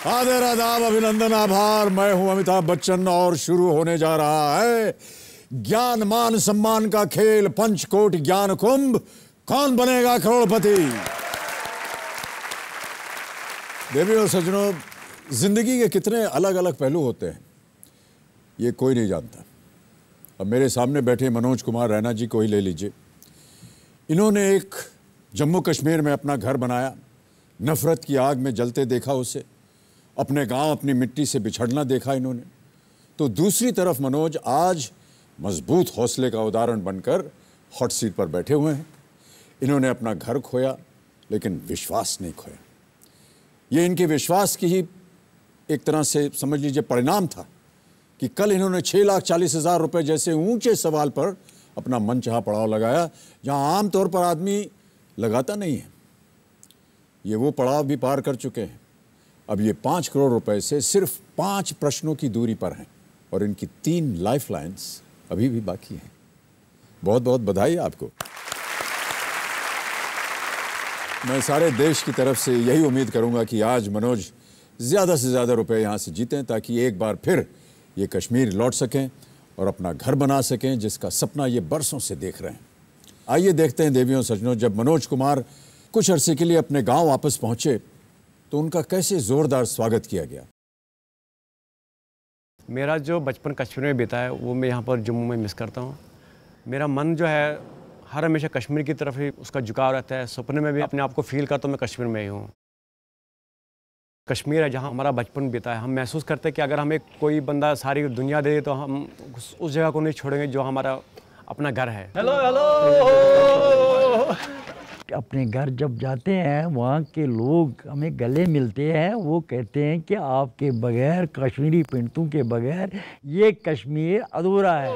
आदर आदाब अभिनंदन आभार। मैं हूं अमिताभ बच्चन और शुरू होने जा रहा है ज्ञान मान सम्मान का खेल पंचकोट ज्ञान कुंभ। कौन बनेगा करोड़पति। देवियों और सज्जनों, जिंदगी के कितने अलग अलग पहलू होते हैं ये कोई नहीं जानता। अब मेरे सामने बैठे मनोज कुमार रैना जी को ही ले लीजिए। इन्होंने एक जम्मू कश्मीर में अपना घर बनाया, नफरत की आग में जलते देखा उसे, अपने गांव अपनी मिट्टी से बिछड़ना देखा इन्होंने। तो दूसरी तरफ मनोज आज मजबूत हौसले का उदाहरण बनकर हॉट सीट पर बैठे हुए हैं। इन्होंने अपना घर खोया लेकिन विश्वास नहीं खोया। ये इनके विश्वास की ही एक तरह से समझ लीजिए परिणाम था कि कल इन्होंने 6,40,000 रुपए जैसे ऊंचे सवाल पर अपना मनचाहा पड़ाव लगाया, जहां आमतौर पर आदमी लगाता नहीं है। ये वो पड़ाव भी पार कर चुके हैं। अब ये 5 करोड़ रुपए से सिर्फ 5 प्रश्नों की दूरी पर हैं और इनकी 3 लाइफलाइंस अभी भी बाकी हैं। बहुत बहुत बधाई आपको। मैं सारे देश की तरफ से यही उम्मीद करूंगा कि आज मनोज ज़्यादा से ज़्यादा रुपए यहाँ से जीतें ताकि एक बार फिर ये कश्मीर लौट सकें और अपना घर बना सकें जिसका सपना ये बरसों से देख रहे हैं। आइए देखते हैं देवियों सज्जनों, जब मनोज कुमार कुछ अरसे के लिए अपने गांव वापस पहुंचे तो उनका कैसे जोरदार स्वागत किया गया। मेरा जो बचपन कश्मीर में बीता है वो मैं यहाँ पर जम्मू में मिस करता हूँ। मेरा मन जो है हर हमेशा कश्मीर की तरफ ही उसका झुकाव रहता है। सपने में भी अपने आप को फील करता हूँ मैं कश्मीर में ही हूँ। कश्मीर है जहाँ हमारा बचपन बीता है। हम महसूस करते हैं कि अगर हमें कोई बंदा सारी दुनिया दे तो हम उस जगह को नहीं छोड़ेंगे जो हमारा अपना घर है। Hello hello. अपने घर जब जाते हैं वहाँ के लोग हमें गले मिलते हैं, वो कहते हैं कि आपके बगैर, कश्मीरी पंडितों के बगैर ये कश्मीर अधूरा है।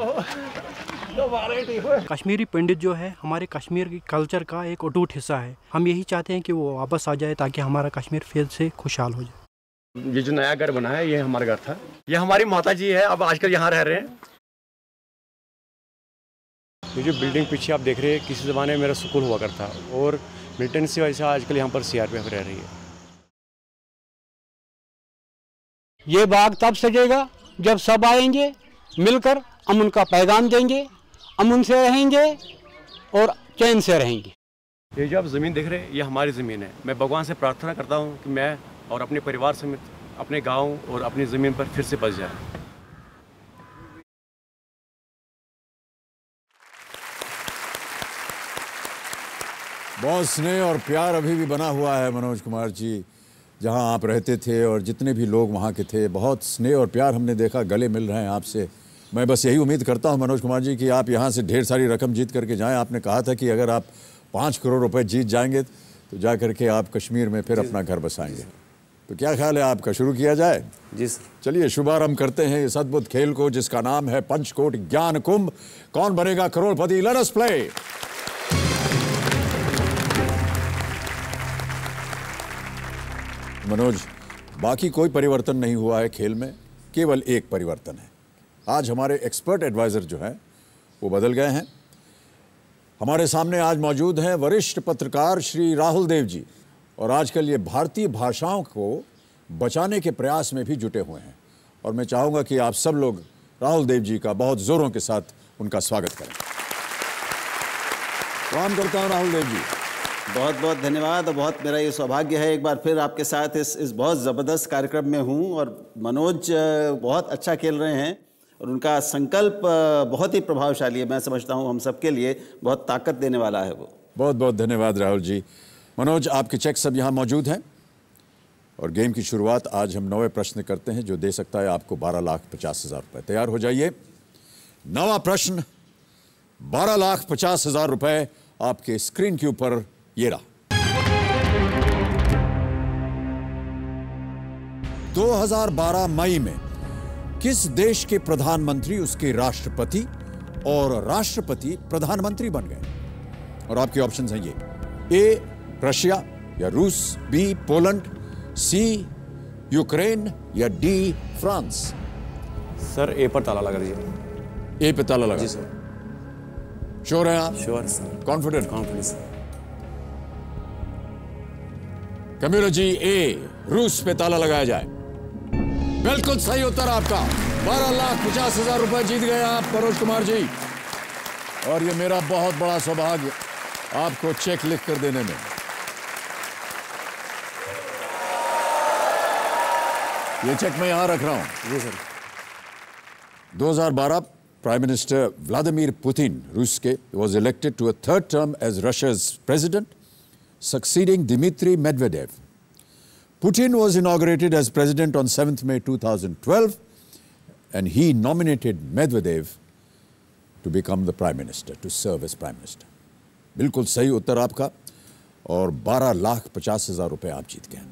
कश्मीरी पंडित जो है हमारे कश्मीर की कल्चर का एक अटूट हिस्सा है। हम यही चाहते हैं कि वो वापस आ जाए ताकि हमारा कश्मीर फिर से खुशहाल हो जाए। ये जो नया घर बना है ये हमारा घर था। ये हमारी माता जी है, अब आजकल यहाँ रह रहे हैं। ये जो बिल्डिंग पीछे आप देख रहे हैं किसी ज़माने में मेरा स्कूल हुआ करता और मेंटेनेंस की वजह से आजकल यहाँ पर सीआरपीएफ रह रही है। ये बाग तब सजेगा जब सब आएंगे मिलकर, हम उनका पैगाम देंगे, अमन से रहेंगे और चैन से रहेंगे। ये जो आप ज़मीन देख रहे हैं ये हमारी ज़मीन है। मैं भगवान से प्रार्थना करता हूँ कि मैं और अपने परिवार समेत अपने गाँव और अपनी ज़मीन पर फिर से बस जाए। बहुत स्नेह और प्यार अभी भी बना हुआ है मनोज कुमार जी, जहां आप रहते थे और जितने भी लोग वहां के थे। बहुत स्नेह और प्यार हमने देखा, गले मिल रहे हैं आपसे। मैं बस यही उम्मीद करता हूं मनोज कुमार जी कि आप यहां से ढेर सारी रकम जीत करके जाएं। आपने कहा था कि अगर आप 5 करोड़ रुपए जीत जाएंगे तो जा करके आप कश्मीर में फिर अपना घर बसाएंगे। तो क्या ख्याल है आपका, शुरू किया जाए? जी सर। चलिए शुभारंभ करते हैं इस अद्भुत खेल को जिसका नाम है पंचकोट ज्ञान कुंभ। Kaun Banega Crorepati? Let us play. Manoj, बाकी कोई परिवर्तन नहीं हुआ है खेल में, केवल एक परिवर्तन है। आज हमारे एक्सपर्ट एडवाइजर जो हैं वो बदल गए हैं। हमारे सामने आज मौजूद हैं वरिष्ठ पत्रकार श्री राहुल देव जी, और आजकल ये भारतीय भाषाओं को बचाने के प्रयास में भी जुटे हुए हैं। और मैं चाहूँगा कि आप सब लोग राहुल देव जी का बहुत जोरों के साथ उनका स्वागत करें। प्रणाम करता हूँ राहुल देव जी। बहुत बहुत धन्यवाद। और बहुत मेरा ये सौभाग्य है एक बार फिर आपके साथ इस बहुत ज़बरदस्त कार्यक्रम में हूँ। और मनोज बहुत अच्छा खेल रहे हैं और उनका संकल्प बहुत ही प्रभावशाली है। मैं समझता हूँ हम सबके लिए बहुत ताकत देने वाला है वो। बहुत बहुत धन्यवाद राहुल जी। मनोज, आपके चेक सब यहाँ मौजूद हैं और गेम की शुरुआत आज हम 9वें प्रश्न करते हैं जो दे सकता है आपको 12,50,000 रुपये। तैयार हो जाइए। 9वां प्रश्न 12,50,000 रुपये आपके स्क्रीन के ऊपर ये रहा। 2012 मई में किस देश के प्रधानमंत्री उसके राष्ट्रपति और राष्ट्रपति प्रधानमंत्री बन गए? और आपके ऑप्शंस हैं ये: ए रशिया या रूस, बी पोलैंड, सी यूक्रेन या डी फ्रांस। सर ए पर ताला लगा दीजिए। ए पे ताला लगा। जी सर। श्योर हैं आप? Sure sir. कॉन्फिडेंट? कॉन्फिडेंस। कम्युलर जी, ए रूस पे ताला लगाया जाए। बिल्कुल सही उत्तर आपका। 12,50,000 रुपए जीत गए आप मनोज कुमार जी। और ये मेरा बहुत बड़ा सौभाग्य आपको चेक लिख कर देने में। ये चेक मैं यहां रख रहा हूं। जी sir. 2012 prime minister Vladimir Putin रूस के was elected to a third term as Russia's president, succeeding Dmitry Medvedev. Putin was inaugurated as president on 7th May 2012 and he nominated Medvedev to become the prime minister, to serve as prime minister. बिल्कुल सही उत्तर आपका और 12,50,000 रुपए आप जीत गए।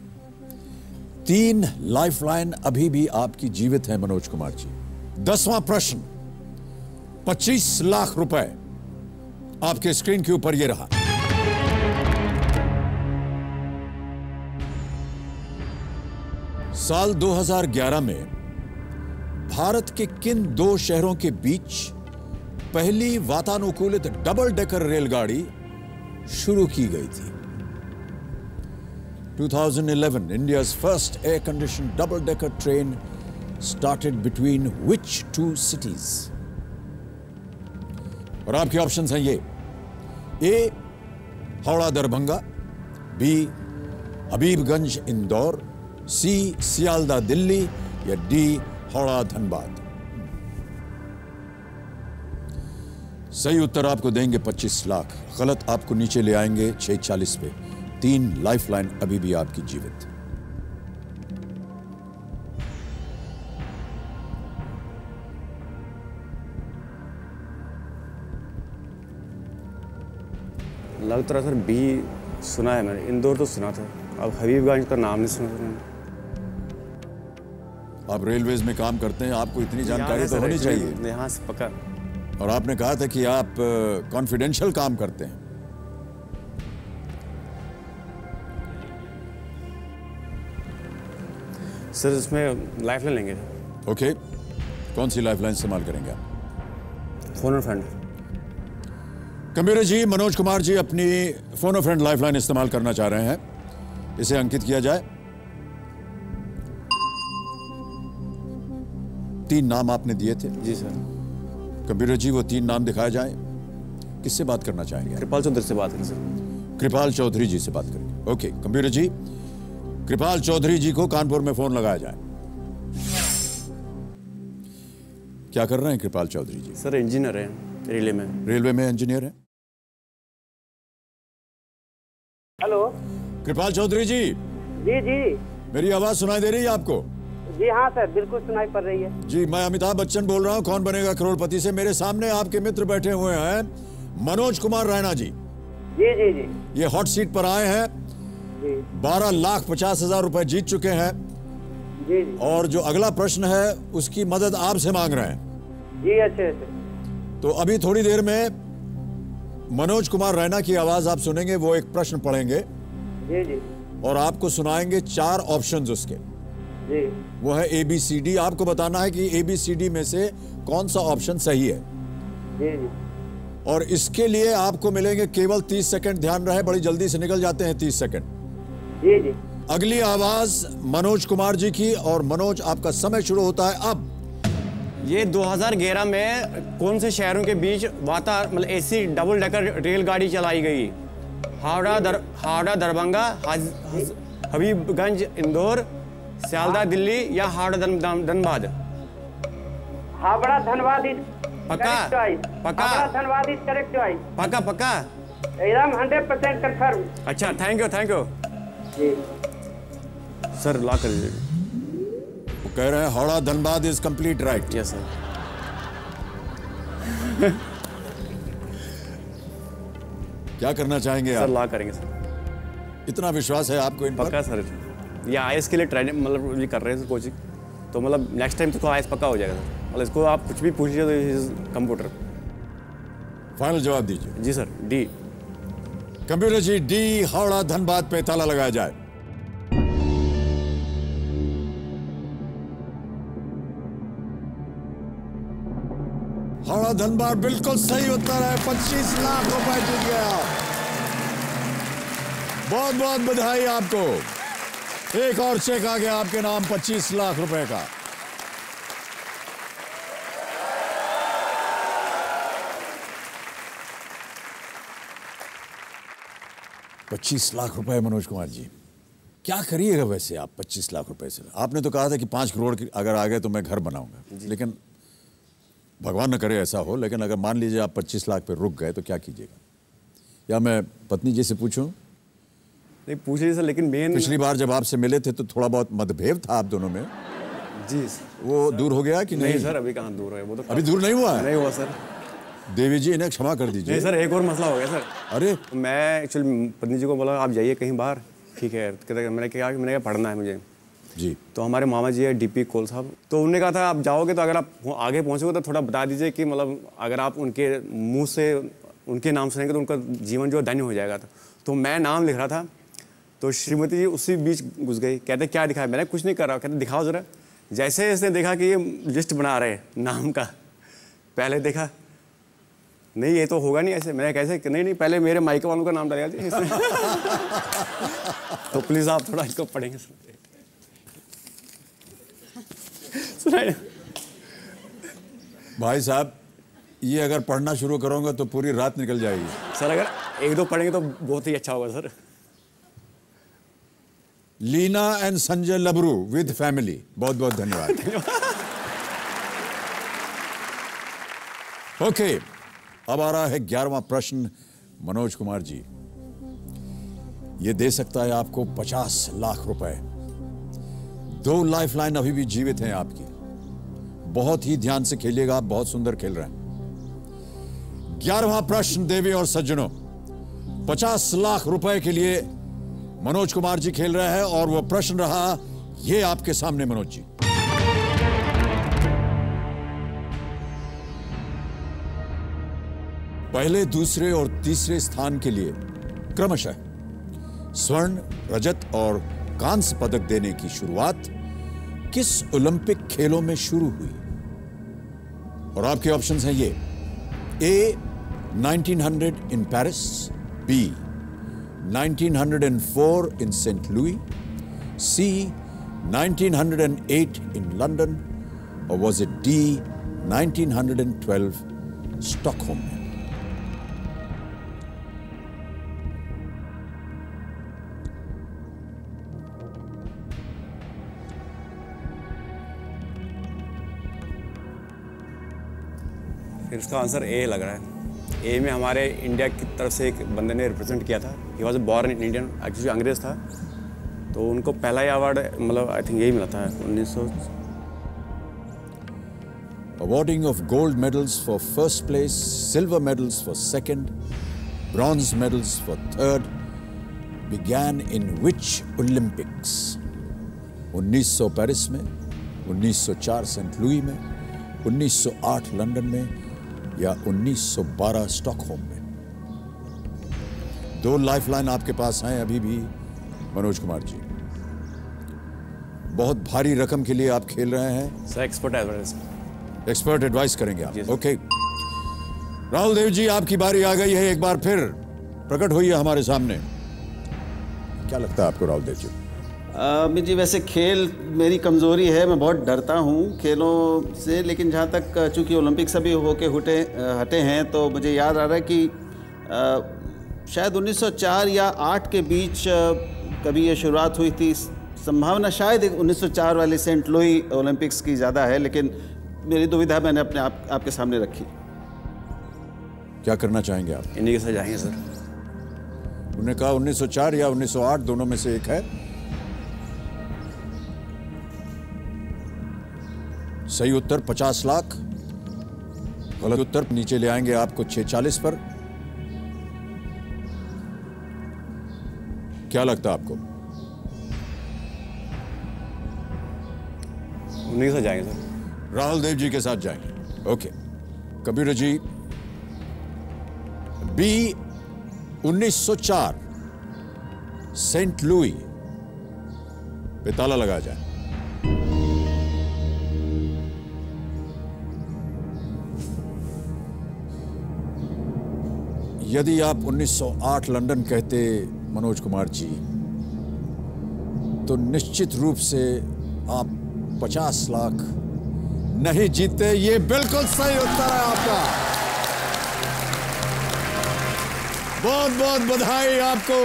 3 lifeline अभी भी आपकी जीवित है मनोज कुमार जी। 10वां प्रश्न 25 लाख रुपए आपके स्क्रीन के ऊपर ये रहा। साल 2011 में भारत के किन 2 शहरों के बीच पहली वातानुकूलित डबल डेकर रेलगाड़ी शुरू की गई थी? 2011, India's first air-conditioned double-decker train started between which 2 cities? और आपके ऑप्शंस हैं ये: ए हावड़ा दरभंगा, बी हबीबगंज इंदौर, सी सियालदा दिल्ली या डी हावड़ा धनबाद। सही उत्तर आपको देंगे 25 लाख, गलत आपको नीचे ले आएंगे 640 पे। 3 लाइफलाइन अभी भी आपकी जीवित। लग तो रहा सर बी सुना है मैंने, इंदौर तो सुना था, अब हबीबगंज का नाम नहीं सुना था मैंने। आप रेलवेज में काम करते हैं, आपको इतनी जानकारी तो होनी चाहिए। यहाँ से पक्का। और आपने कहा था कि आप कॉन्फिडेंशियल काम करते हैं। सर इसमें लाइफलाइन लेंगे। ओके, कौन सी लाइफलाइन इस्तेमाल करेंगे आप? फोन और फ्रेंड। कंप्यूटर जी, मनोज कुमार जी अपनी फोन और फ्रेंड लाइफलाइन इस्तेमाल करना चाह रहे हैं, इसे अंकित किया जाए। 3 नाम आपने दिए थे। जी सर। कंप्यूटर जी वो 3 नाम दिखाए जाएं। किससे बात करना चाहेंगे? कृपाल चौधरी से बात करें सर। कृपाल चौधरी जी से बात करेंगे। ओके कंप्यूटर जी, कृपाल चौधरी जी को कानपुर में फोन लगाया जाए। क्या कर रहे हैं कृपाल चौधरी जी? सर इंजीनियर हैं रेलवे में। रेलवे में इंजीनियर हैं। हेलो कृपाल चौधरी जी। जी जी मेरी आवाज सुनाई दे रही है आपको? जी हाँ सर, बिल्कुल सुनाई पड़ रही है। जी, मैं अमिताभ बच्चन बोल रहा हूँ, कौन बनेगा करोड़पति से। मेरे सामने आपके मित्र बैठे हुए हैं, मनोज कुमार रैना जी। जी जी जी ये हॉट सीट पर आए हैं, 12,50,000 रुपए जीत चुके हैं। जी जी और जो अगला प्रश्न है उसकी मदद आपसे मांग रहे हैं। जी अच्छे से। तो अभी थोड़ी देर में मनोज कुमार रैना की आवाज आप सुनेंगे, वो एक प्रश्न पढ़ेंगे जी जी और आपको सुनाएंगे 4 ऑप्शंस उसके। जी वो है ABCD। आपको बताना है कि ABCD में से कौन सा ऑप्शन सही है। जी जी और इसके लिए आपको मिलेंगे केवल 30 सेकंड। ध्यान रहे, बड़ी जल्दी से निकल जाते हैं 30 सेकंड। जी जी अगली आवाज मनोज कुमार जी की और मनोज आपका समय शुरू होता है अब। ये 2011 में कौन से शहरों के बीच मतलब AC डबल डेकर रेलगाड़ी चलाई गई? हावड़ा दरभंगा, हबीबगंज इंदौर, सियालदा दिल्ली या हावड़ा धनबाद? हावड़ा धनबाद इज पक्का? पक्का? Howrah Dhanbad is correct choice. पक्का पक्का? एकदम 100% कंफर्म। अच्छा, थैंक यू। जी सर ला कर दीजिए। वो कह रहे हैं Howrah Dhanbad is complete right. Yes sir. क्या करना चाहेंगे सर आप? ला करेंगे सर। इतना विश्वास है आपको इन पर? पक्का सर। ये IAS के लिए ट्रेनिंग मतलब ये कर रहे हैं कोचिंग, तो मतलब नेक्स्ट टाइम तो IAS पक्का हो जाएगा सर। मतलब इसको आप कुछ भी पूछिए तो कंप्यूटर। फाइनल जवाब दीजिए। जी सर, डी। कंप्यूटर जी, डी हावड़ा धनबाद पे ताला लगाया जाए। हावड़ा धनबाद बिल्कुल सही उत्तर है। 25 लाख रुपए जीत गया। बहुत बहुत बधाई आपको। एक और चेक आ गया आपके नाम 25 लाख रुपए का। 25 लाख रुपए मनोज कुमार जी, क्या करिएगा वैसे आप 25 लाख रुपए से? आपने तो कहा था कि 5 करोड़ की अगर आ गए तो मैं घर बनाऊंगा, लेकिन भगवान न करे ऐसा हो, लेकिन अगर मान लीजिए आप 25 लाख पे रुक गए तो क्या कीजिएगा? या मैं पत्नी जी से पूछूं? नहीं पूछ लीजिए सर, लेकिन मेन पिछली बार जब आपसे मिले थे तो थोड़ा बहुत मतभेद था आप दोनों में, जी वो दूर हो गया कि नहीं नहीं? सर, अभी कहाँ दूर है वो तो, अभी दूर नहीं हुआ है? नहीं हुआ सर। देवी जी इन्हें क्षमा कर दीजिए। नहीं सर, एक और मसला हो गया सर। अरे मैं एक्चुअली पत्नी जी को बोला आप जाइए कहीं बाहर, ठीक है, कहते मैंने क्या पढ़ना है मुझे जी। तो हमारे मामा जी है डीपी कोल साहब, तो उन्होंने कहा था आप जाओगे तो अगर आप आगे पहुँचोगे तो थोड़ा बता दीजिए कि मतलब अगर आप उनके मुंह से उनके नाम सुनेंगे तो उनका जीवन जो धन्य हो जाएगा। तो मैं नाम लिख रहा था तो श्रीमती जी उसी बीच घुस गई, कहते क्या दिखाया? मैंने कुछ नहीं कर रहा, कहते दिखाओ ज़रा। जैसे इसने देखा कि ये लिस्ट बना रहे हैं नाम का, पहले देखा नहीं ये तो होगा नहीं ऐसे, मैंने कैसे नहीं पहले मेरे माइके वालों का नाम डालेगा जी इसमें। तो प्लीज़ आप थोड़ा इसको पढ़ेंगे सुनाइए। भाई साहब ये अगर पढ़ना शुरू करूंगा तो पूरी रात निकल जाएगी। सर अगर 1-2 पढ़ेंगे तो बहुत ही अच्छा होगा sir. Leena and Sanjay Labru with family, बहुत बहुत धन्यवाद। ओके, अब आ रहा है 11वां प्रश्न। मनोज कुमार जी, ये दे सकता है आपको 50 लाख रुपए। 2 लाइफलाइन अभी भी जीवित हैं आपकी। बहुत ही ध्यान से खेलिएगा, आप बहुत सुंदर खेल रहे हैं। 11वां प्रश्न देवी और सज्जनों, 50 लाख रुपए के लिए मनोज कुमार जी खेल रहे हैं और वो प्रश्न रहा ये आपके सामने मनोज जी। पहले, दूसरे और तीसरे स्थान के लिए क्रमशः स्वर्ण, रजत और कांस्य पदक देने की शुरुआत किस ओलंपिक खेलों में शुरू हुई? और आपके ऑप्शंस हैं ये: A 1900 in Paris, B 1904 in St. Louis, C 1908 in London, or was it D 1912 Stockholm? इसका आंसर ए लग रहा है। ए में हमारे इंडिया की तरफ से एक बंदे ने रिप्रेजेंट किया था। He was born in Indian, actually अंग्रेज था, तो उनको पहला ही अवार्ड मतलब आई थिंक यही मिला था 1900। Awarding of gold medals for first place, silver medals for second, bronze medals for third began in which Olympics? 1900 Paris में, 1904 सेंट लुई में, 1908 लंदन में या 1912 स्टॉकहोम में? 2 लाइफलाइन आपके पास हैं अभी भी मनोज कुमार जी। बहुत भारी रकम के लिए आप खेल रहे हैं। Sir expert advice, expert advice करेंगे आप। ओके, राहुल देव जी आपकी बारी आ गई है। एक बार फिर प्रकट हुई है हमारे सामने। क्या लगता है आपको राहुल देव जी? अमित जी, वैसे खेल मेरी कमज़ोरी है, मैं बहुत डरता हूँ खेलों से, लेकिन जहाँ तक चूँकि ओलंपिक्स अभी होके हटे हैं तो मुझे याद आ रहा है कि शायद 1904 या 8 के बीच कभी ये शुरुआत हुई थी। संभावना शायद 1904 वाले सेंट लुई ओलंपिक्स की ज़्यादा है, लेकिन मेरी दुविधा मैंने अपने आपके सामने रखी। क्या करना चाहेंगे आप? इन्हीं के साथ जाएंगे सर। उन्होंने कहा 1904 या 1908, दोनों में से एक है। सही उत्तर 50 लाख, गलत उत्तर नीचे ले आएंगे आपको 640 पर। क्या लगता है आपको? उन्हीं के साथ जाएंगे सर। राहुल देव जी के साथ जाएंगे। Okay, Kabir ji, B 1904 Saint Louis पे ताला लगाया जाए। यदि आप 1908 लंदन कहते मनोज कुमार जी, तो निश्चित रूप से आप 50 लाख नहीं जीते। ये बिल्कुल सही उत्तर है आपका। बहुत बहुत बधाई आपको।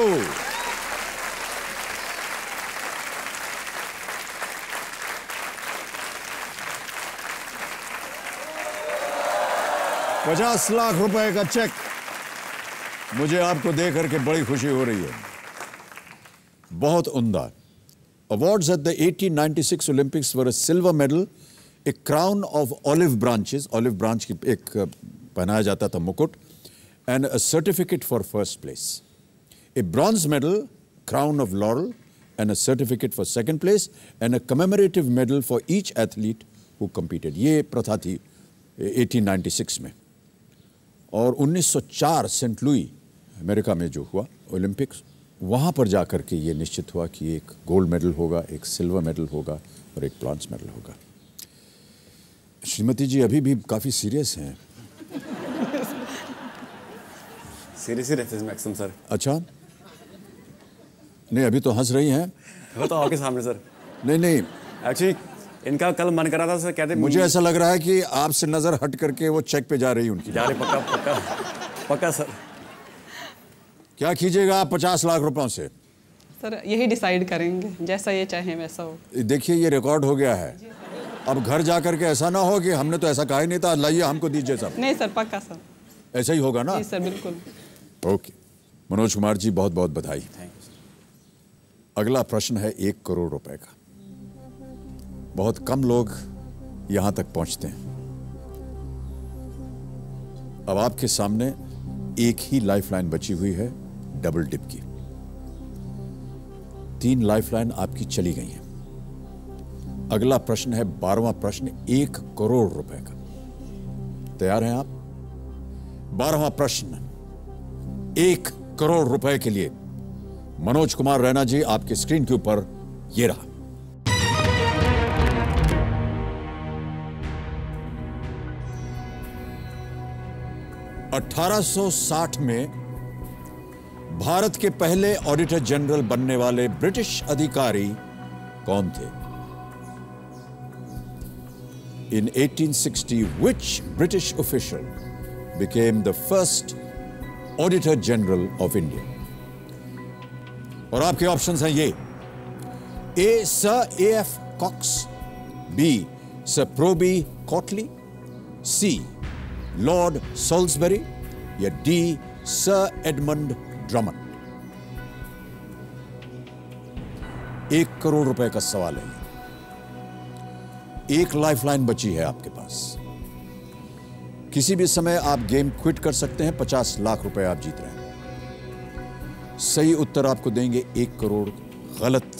$50 लाख का चेक मुझे आपको दे करके बड़ी खुशी हो रही है। बहुत उम्दा। Awards at the 1896 Olympics were a silver medal, a crown of olive branches, olive branch की एक पहनाया जाता था मुकुट, and a certificate for first place. A bronze medal, crown of laurel, and a certificate for second place, and a commemorative medal for each athlete who competed. ये प्रथा थी 1896 में। और 1904 सेंट लुई अमेरिका में जो हुआ ओलंपिक्स, वहाँ पर जाकर के ये निश्चित हुआ कि एक गोल्ड मेडल होगा, एक सिल्वर मेडल होगा और एक ब्रॉन्ज मेडल होगा। श्रीमती जी अभी भी काफ़ी सीरियस हैं। सीरियस ही रहते हैं मैक्सिमम सर। अच्छा, नहीं अभी तो हंस रही हैं। वो तो आपके सामने सर। नहीं एक्चुअली इनका कल मन करा था सर, कहते मुझे ऐसा लग रहा है कि आपसे नज़र हट करके वो चेक पे जा रही उनकी। जा रहे पक्का पक्का पक्का सर। क्या कीजिएगा आप 50 लाख रुपयों से? सर यही डिसाइड करेंगे, जैसा ये चाहे वैसा हो। देखिए ये रिकॉर्ड हो गया है, अब घर जा करके ऐसा ना हो कि हमने तो ऐसा कहा ही नहीं था, लाइए हमको दीजिए सब। नहीं सर, पक्का सर। ऐसा ही होगा ना? जी सर, बिल्कुल। ओके, मनोज कुमार जी बहुत बहुत बधाई। अगला प्रश्न है 1 करोड़ रुपए का। बहुत कम लोग यहां तक पहुंचते हैं। अब आपके सामने एक ही लाइफलाइन बची हुई है, डबल डिप की। 3 लाइफलाइन आपकी चली गई हैं। अगला प्रश्न है 12वां प्रश्न, 1 करोड़ रुपए का। तैयार हैं आप? 12वां प्रश्न 1 करोड़ रुपए के लिए मनोज कुमार रैना जी आपके स्क्रीन के ऊपर ये रहा। (1860) में भारत के पहले ऑडिटर जनरल बनने वाले ब्रिटिश अधिकारी कौन थे? In 1860, which British official became the first Auditor General of India? और आपके ऑप्शंस हैं ये: A. Sir A.F. Cox, B. Sir Proby Cotley, C. Lord Salisbury, या D. Sir Edmund Drummond? 1 crore रुपए का सवाल है। एक लाइफलाइन बची है आपके पास। किसी भी समय आप गेम क्विट कर सकते हैं। 50 लाख रुपए आप जीत रहे हैं। सही उत्तर आपको देंगे 1 करोड़, गलत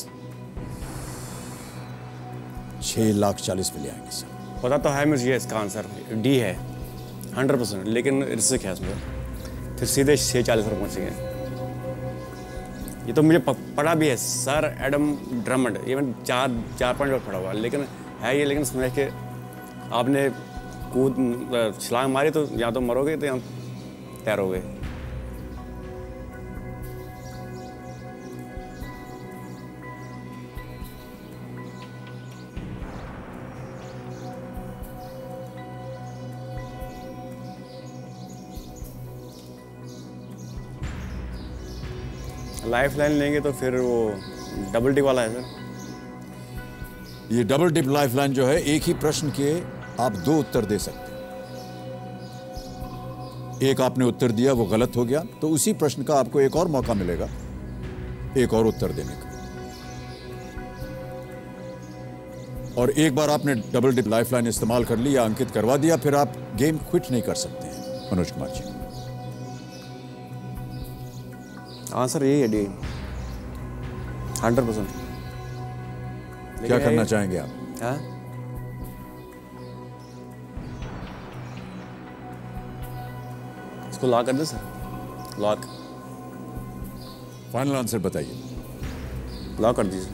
6,40,000 पे ले आएंगे सर। पता तो है मुझे इसका आंसर डी है 100%, लेकिन इससे क्या है, फिर सीधे 6,40 पर पहुंच गए। ये तो मुझे पढ़ा भी है, सर एडम ड्रमंड। ये मैंने 4-5 बार पढ़ा हुआ, लेकिन है ये, लेकिन समझ के आपने कूद छलांग मारी तो या तो मरोगे तो या तैरोगे। लाइफ लाइन लेंगे तो फिर वो डबल डिप वाला है सर। ये डबल डिप लाइफलाइन जो है, एक ही प्रश्न के आप 2 उत्तर दे सकते हैं। एक आपने उत्तर दिया, वो गलत हो गया, तो उसी प्रश्न का आपको एक और मौका मिलेगा एक और उत्तर देने का। और एक बार आपने डबल डिप लाइफलाइन इस्तेमाल कर ली या अंकित करवा दिया, फिर आप गेम क्विट नहीं कर सकते हैं। मनोज कुमार जी, आंसर यही है डी 100%। क्या करना चाहेंगे आप? हाँ? इसको लॉक कर दे सर। लॉक। फाइनल आंसर बताइए। लॉक कर दीजिए।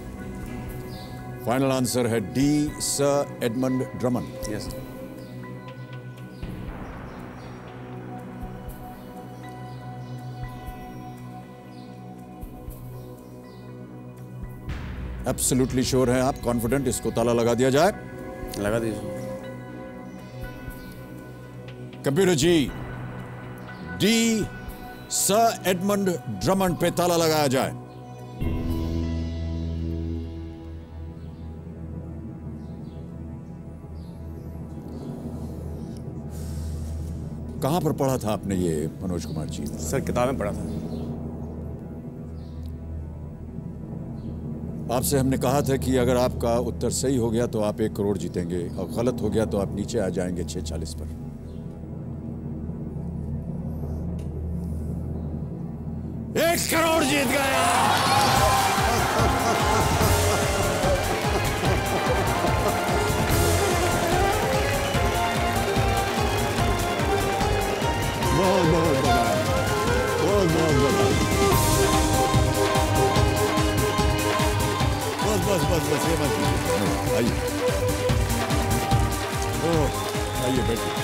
फाइनल आंसर है D, sir Edmund Drummond. Yes. Absolutely sure हैं आप, कॉन्फिडेंट? इसको ताला लगा दिया जाए। लगा दीजिए। कंप्यूटर जी, डी सर एडमंड ड्रमंड पे ताला लगाया जाए। कहां पर पढ़ा था आपने ये मनोज कुमार जी? सर किताब में पढ़ा था। आपसे हमने कहा था कि अगर आपका उत्तर सही हो गया तो आप 1 करोड़ जीतेंगे और गलत हो गया तो आप नीचे आ जाएंगे 640 पर। एक करोड़ जीत गया। बहुत बहुत बधाई, बहुत बहुत बधाई। बस बस बस ये मत कीजिए। आइए, आइए बैठिए।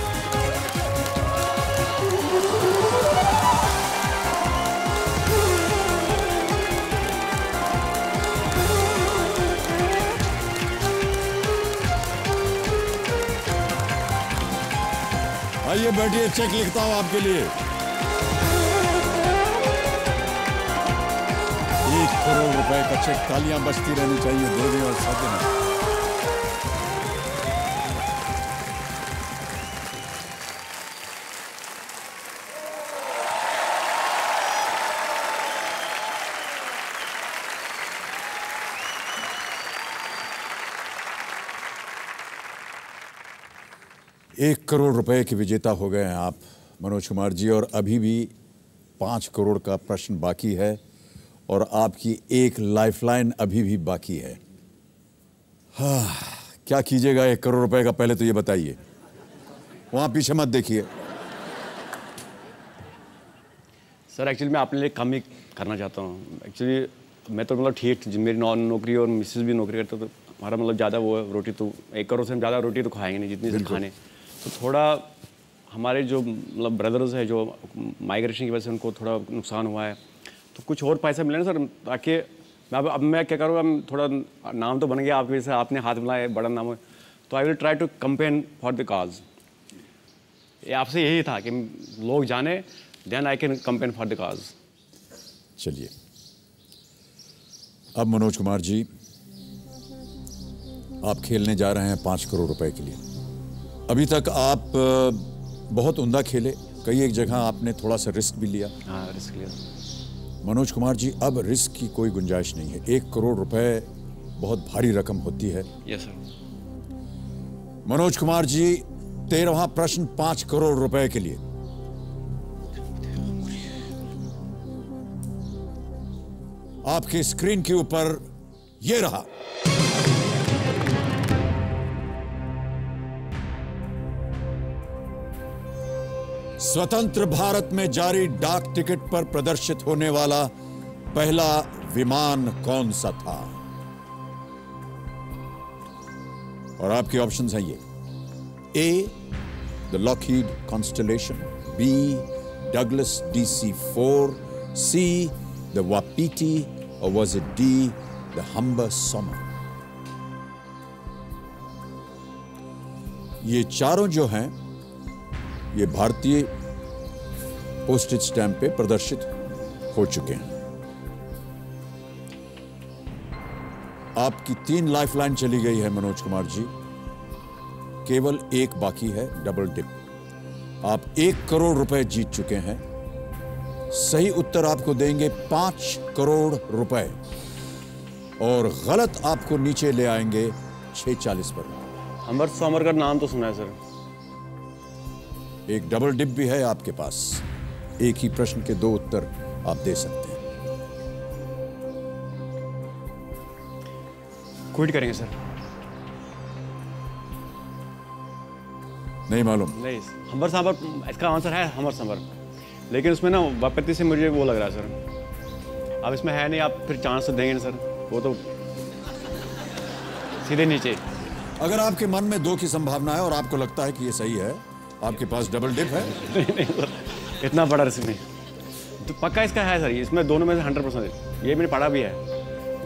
आइए बैठिए, चेक लिखता हूं आपके लिए। 1 करोड़ रुपए का चेक। तालियां बजती रहनी चाहिए देवी और साधन। एक करोड़ रुपए के विजेता हो गए हैं आप मनोज कुमार जी, और अभी भी 5 करोड़ का प्रश्न बाकी है और आपकी एक लाइफलाइन अभी भी बाकी है। हाँ, क्या कीजिएगा 1 करोड़ रुपए का, पहले तो ये बताइए। वहां पीछे मत देखिए। सर एक्चुअली मैं अपने लिए कम ही करना चाहता हूँ। एक्चुअली मैं तो मतलब ठीक, मेरी नौकरी और मिसेज भी नौकरी करते, तो हमारा मतलब ज़्यादा वो है, रोटी तो 1 करोड़ से हम ज़्यादा रोटी तो खाएंगे नहीं जितनी से खाने। तो थोड़ा हमारे जो मतलब ब्रदर्स है जो माइग्रेशन की वजह से उनको थोड़ा नुकसान हुआ है, तो कुछ और पैसा मिले ना सर, ताकि अब मैं क्या करूँगा, थोड़ा नाम तो बन गया आपकी वजह से, आपने हाथ मिलाया, बड़ा नाम है, तो I will try to campaign for the cause. ये आपसे यही था कि लोग जाने, then I can campaign for the cause. चलिए, अब मनोज कुमार जी आप खेलने जा रहे हैं 5 करोड़ रुपए के लिए। अभी तक आप बहुत उम्दा खेले, कई एक जगह आपने थोड़ा सा रिस्क भी लिया। हाँ, रिस्क लिया। मनोज कुमार जी, अब रिस्क की कोई गुंजाइश नहीं है। 1 करोड़ रुपए बहुत भारी रकम होती है। Yes sir. मनोज कुमार जी, 13वां प्रश्न 5 करोड़ रुपए के लिए। आपके स्क्रीन के ऊपर ये रहा। स्वतंत्र भारत में जारी डाक टिकट पर प्रदर्शित होने वाला पहला विमान कौन सा था? और आपके ऑप्शंस हैं ये: A the Lockheed Constellation, B Douglas DC-4, C the Wapiti, और was it D the Humber Summer? ये चारों जो हैं ये भारतीय पोस्टेज स्टैंप पे प्रदर्शित हो चुके हैं। आपकी 3 लाइफलाइन चली गई है मनोज कुमार जी, केवल एक बाकी है, डबल डिप। आप 1 करोड़ रुपए जीत चुके हैं। सही उत्तर आपको देंगे 5 करोड़ रुपए और गलत आपको नीचे ले आएंगे 640 पर। हम्बर समर का नाम तो सुना है सर। एक डबल डिप भी है आपके पास। एक ही प्रश्न के 2 उत्तर आप दे सकते हैं। क्विट करेंगे सर। नहीं मालूम? नहीं, हम्बर सांबर इसका आंसर है, हम्बर सांबर, लेकिन उसमें ना वापती से मुझे वो लग रहा है सर। अब इसमें है नहीं, आप फिर चांस तो देंगे ना सर, वो तो सीधे नीचे। अगर आपके मन में 2 की संभावना है और आपको लगता है कि ये सही है, आपके पास डबल डिप है? नहीं सर, इतना बड़ा रिस्क नहीं, तो पक्का इसका है सर। इसमें दोनों में से 100% है। ये मैंने पढ़ा भी है,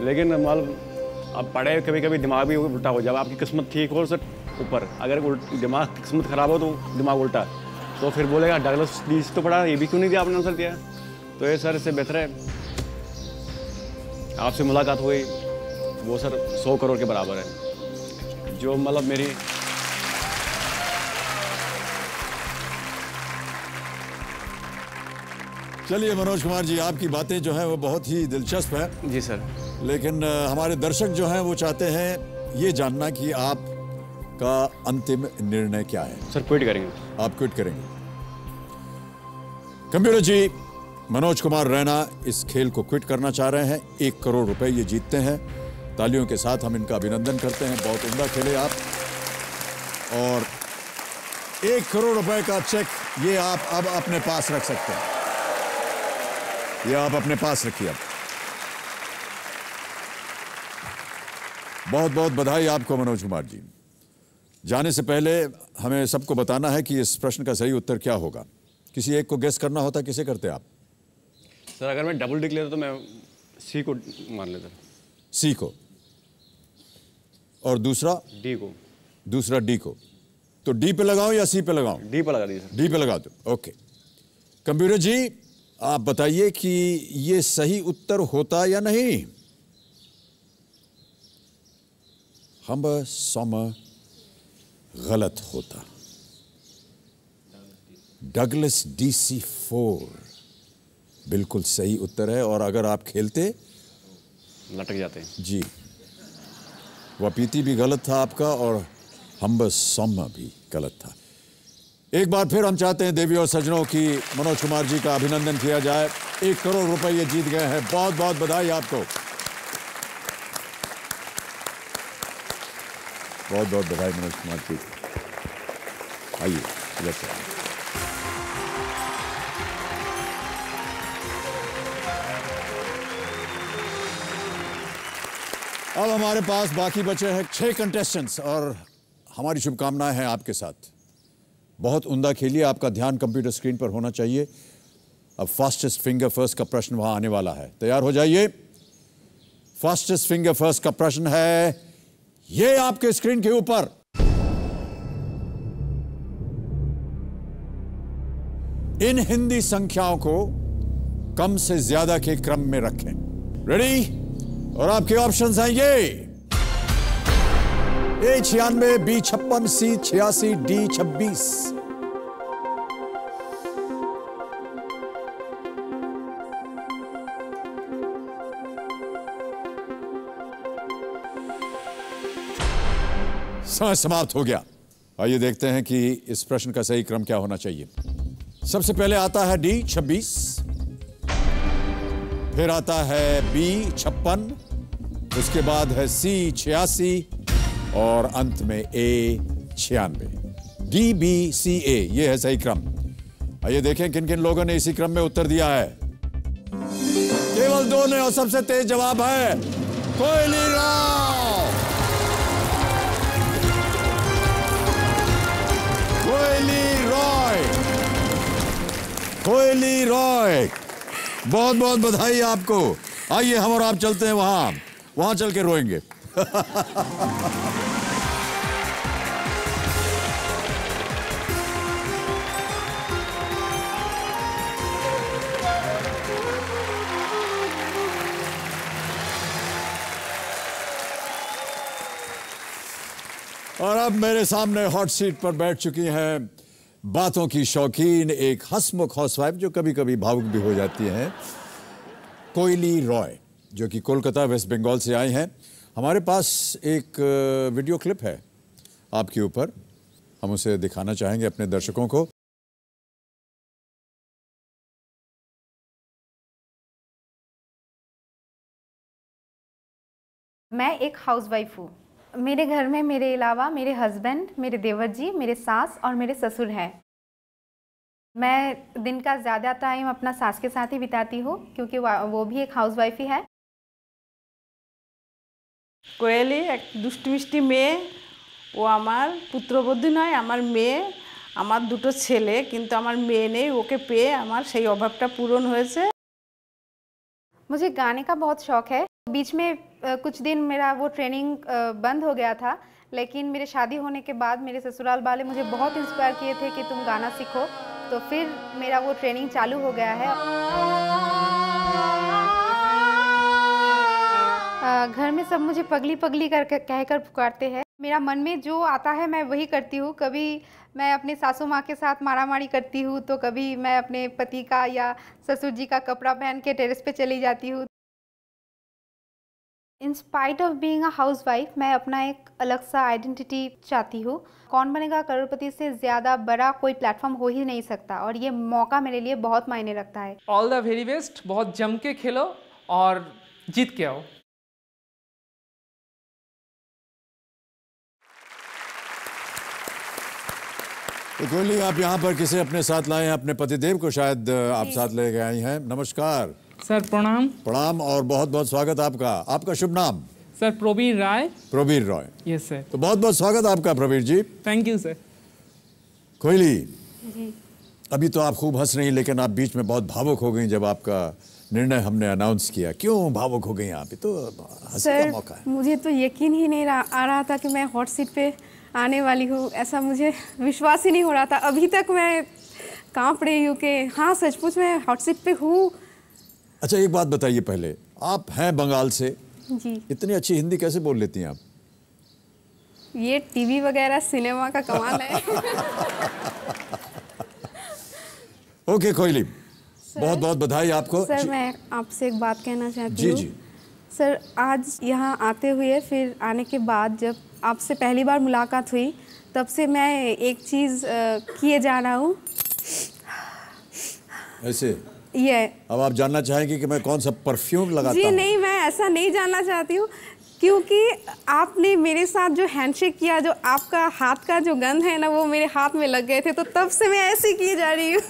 लेकिन मतलब अब पढ़े कभी कभी दिमाग भी उल्टा हो जाए। आपकी किस्मत ठीक हो सर ऊपर, अगर दिमाग किस्मत खराब हो तो दिमाग उल्टा, तो फिर बोलेगा डगलस DC तो पढ़ा, ये भी क्यों नहीं दिया आपने आंसर दिया। तो ये सर इससे बेहतर है आपसे मुलाकात हुई, वो सर 100 करोड़ के बराबर है। जो मतलब मेरी चलिए मनोज कुमार जी, आपकी बातें जो हैं वो बहुत ही दिलचस्प है। जी सर। लेकिन हमारे दर्शक जो हैं वो चाहते हैं ये जानना कि आपका अंतिम निर्णय क्या है। सर क्विट करेंगे। आप क्विट करेंगे। कंप्यूटर जी, मनोज कुमार रैना इस खेल को क्विट करना चाह रहे हैं। 1 करोड़ रुपए ये जीतते हैं। तालियों के साथ हम इनका अभिनंदन करते हैं। बहुत उम्दा खेले आप। और 1 करोड़ रुपए का चेक ये आप अब अपने पास रख सकते हैं। ये आप अपने पास रखिए। अब बहुत बहुत बधाई आपको मनोज कुमार जी। जाने से पहले हमें सबको बताना है कि इस प्रश्न का सही उत्तर क्या होगा। किसी एक को गेस करना होता, किसे करते आप? सर अगर मैं डबल टिक लेता तो मैं सी को मान लेता। सी को। और दूसरा? डी को। दूसरा डी को। तो डी पे लगाऊं या सी पे लगाऊं? डी पे लगा दीजिए। डी पे लगा दो। ओके। कंप्यूटर जी, आप बताइए कि ये सही उत्तर होता या नहीं? हम गलत होता। डगलस DC-4 बिल्कुल सही उत्तर है। और अगर आप खेलते लटक जाते हैं जी। वापीती भी गलत था आपका और हम्बस सोमा भी गलत था। एक बार फिर हम चाहते हैं देवी और सज्जनों की मनोज कुमार जी का अभिनंदन किया जाए। 1 करोड़ रुपए ये जीत गए हैं। बहुत बहुत बधाई आपको। बहुत बहुत बधाई मनोज कुमार जी। आइए इधर से। अब हमारे पास बाकी बचे हैं 6 कंटेस्टेंट्स और हमारी शुभकामनाएं हैं आपके साथ। बहुत उम्दा खेलिए। आपका ध्यान कंप्यूटर स्क्रीन पर होना चाहिए। अब फास्टेस्ट फिंगर फर्स्ट का प्रश्न वहां आने वाला है। तैयार हो जाइए। फास्टेस्ट फिंगर फर्स्ट का प्रश्न है ये आपके स्क्रीन के ऊपर। इन हिंदी संख्याओं को कम से ज्यादा के क्रम में रखें। रेडी? और आपके ऑप्शंस हैं ये: A 96, B 56, C 86, D 26। समय समाप्त हो गया। आइए देखते हैं कि इस प्रश्न का सही क्रम क्या होना चाहिए। सबसे पहले आता है D 26, फिर आता है B 56, उसके बाद है C 86 और अंत में A 96। DBCA ये है सही क्रम। आइए देखें किन किन लोगों ने इसी क्रम में उत्तर दिया है। केवल 2 ने और सबसे तेज जवाब है कोयली राव। कोयली रॉय, बहुत बहुत बधाई आपको। आइए हम और आप चलते हैं वहां चल के रोएंगे। और अब मेरे सामने हॉट सीट पर बैठ चुकी हैं बातों की शौकीन, एक हंसमुख हाउसवाइफ जो कभी कभी भावुक भी हो जाती हैं, कोयली रॉय, जो कि कोलकाता वेस्ट बंगाल से आई हैं। हमारे पास एक वीडियो क्लिप है आपके ऊपर, हम उसे दिखाना चाहेंगे अपने दर्शकों को। मैं एक हाउसवाइफ हूँ। मेरे घर में मेरे अलावा मेरे हस्बैंड, मेरे देवर जी, मेरे सास और मेरे ससुर हैं। मैं दिन का ज़्यादा टाइम अपना सास के साथ ही बिताती हूँ क्योंकि वो भी एक हाउसवाइफ ही है। कोयली एक दुष्ट मिष्टि मेये, वो आमार पुत्रबधू नय, आमार मेये, आमार दुटो छेले, किन्तु आमार मेये नेই, ओके पेয়ে आमार सेई अभावटा पूरण হয়েছে। मुझे गाने का बहुत शौक़ है। बीच में कुछ दिन मेरा वो ट्रेनिंग बंद हो गया था, लेकिन मेरे शादी होने के बाद मेरे ससुराल वाले मुझे बहुत इंस्पायर किए थे कि तुम गाना सीखो। तो फिर मेरा वो ट्रेनिंग चालू हो गया है। घर में सब मुझे पगली पगली कर कहकर पुकारते हैं। मेरा मन में जो आता है मैं वही करती हूँ। कभी मैं अपने सासू माँ के साथ मारामारी करती हूँ, तो कभी मैं अपने पति का या ससुर जी का कपड़ा पहन के टेरेस पे चली जाती हूँ। In spite of being a housewife, मैं अपना एक अलग सा आइडेंटिटी चाहती हूँ। कौन बनेगा करोड़पति से ज़्यादा बड़ा कोई प्लेटफॉर्म हो ही नहीं सकता, और ये मौका मेरे लिए बहुत मायने रखता है। ऑल द वेरी बेस्ट, बहुत जम के खेलो और जीत के आओ। तो कोयली, आप यहाँ पर किसे अपने साथ लाए हैं? अपने पतिदेव को शायद आप साथ लेके आई हैं। नमस्कार सर। प्रणाम। प्रणाम और बहुत बहुत स्वागत आपका। आपका शुभ नाम? Sir Pravir Rai. Pravir Rai. Yes sir. तो बहुत बहुत स्वागत आपका Pravir ji. Thank you sir. Koyli ji. अभी तो आप खूब हंस रही, लेकिन आप बीच में बहुत भावुक हो गई जब आपका निर्णय हमने अनाउंस किया। क्यों भावुक हो गई आप? तो हंसी का मौका है। मुझे तो यकीन ही नहीं आ रहा था कि मैं हॉट सीट पे आने वाली हूँ। ऐसा मुझे विश्वास ही नहीं हो रहा था। अभी तक मैं कांप रही हूँ कि हाँ सचमुच मैं हॉट सीट पे हूँ। अच्छा एक बात बताइए, पहले आप हैं बंगाल से जी। इतनी अच्छी हिंदी कैसे बोल लेती हैं आप? ये टीवी वगैरह सिनेमा का कमाल है। ओके कोयली, बहुत बहुत बधाई आपको। सर मैं आपसे एक बात कहना चाहती जी हूँ। जी। सर आज यहाँ आते हुए, फिर आने के बाद जब आपसे पहली बार मुलाकात हुई, तब से मैं एक चीज़ किए जा रहा हूँ। ऐसे ये अब आप जानना चाहेंगे कि मैं कौन सा परफ्यूम लगाता जी हूँ? नहीं, मैं ऐसा नहीं जानना चाहती हूँ, क्योंकि आपने मेरे साथ जो हैंडशेक किया, जो आपका हाथ का जो गंध है ना, वो मेरे हाथ में लग गए थे, तो तब से मैं ऐसे ही किए जा रही हूँ।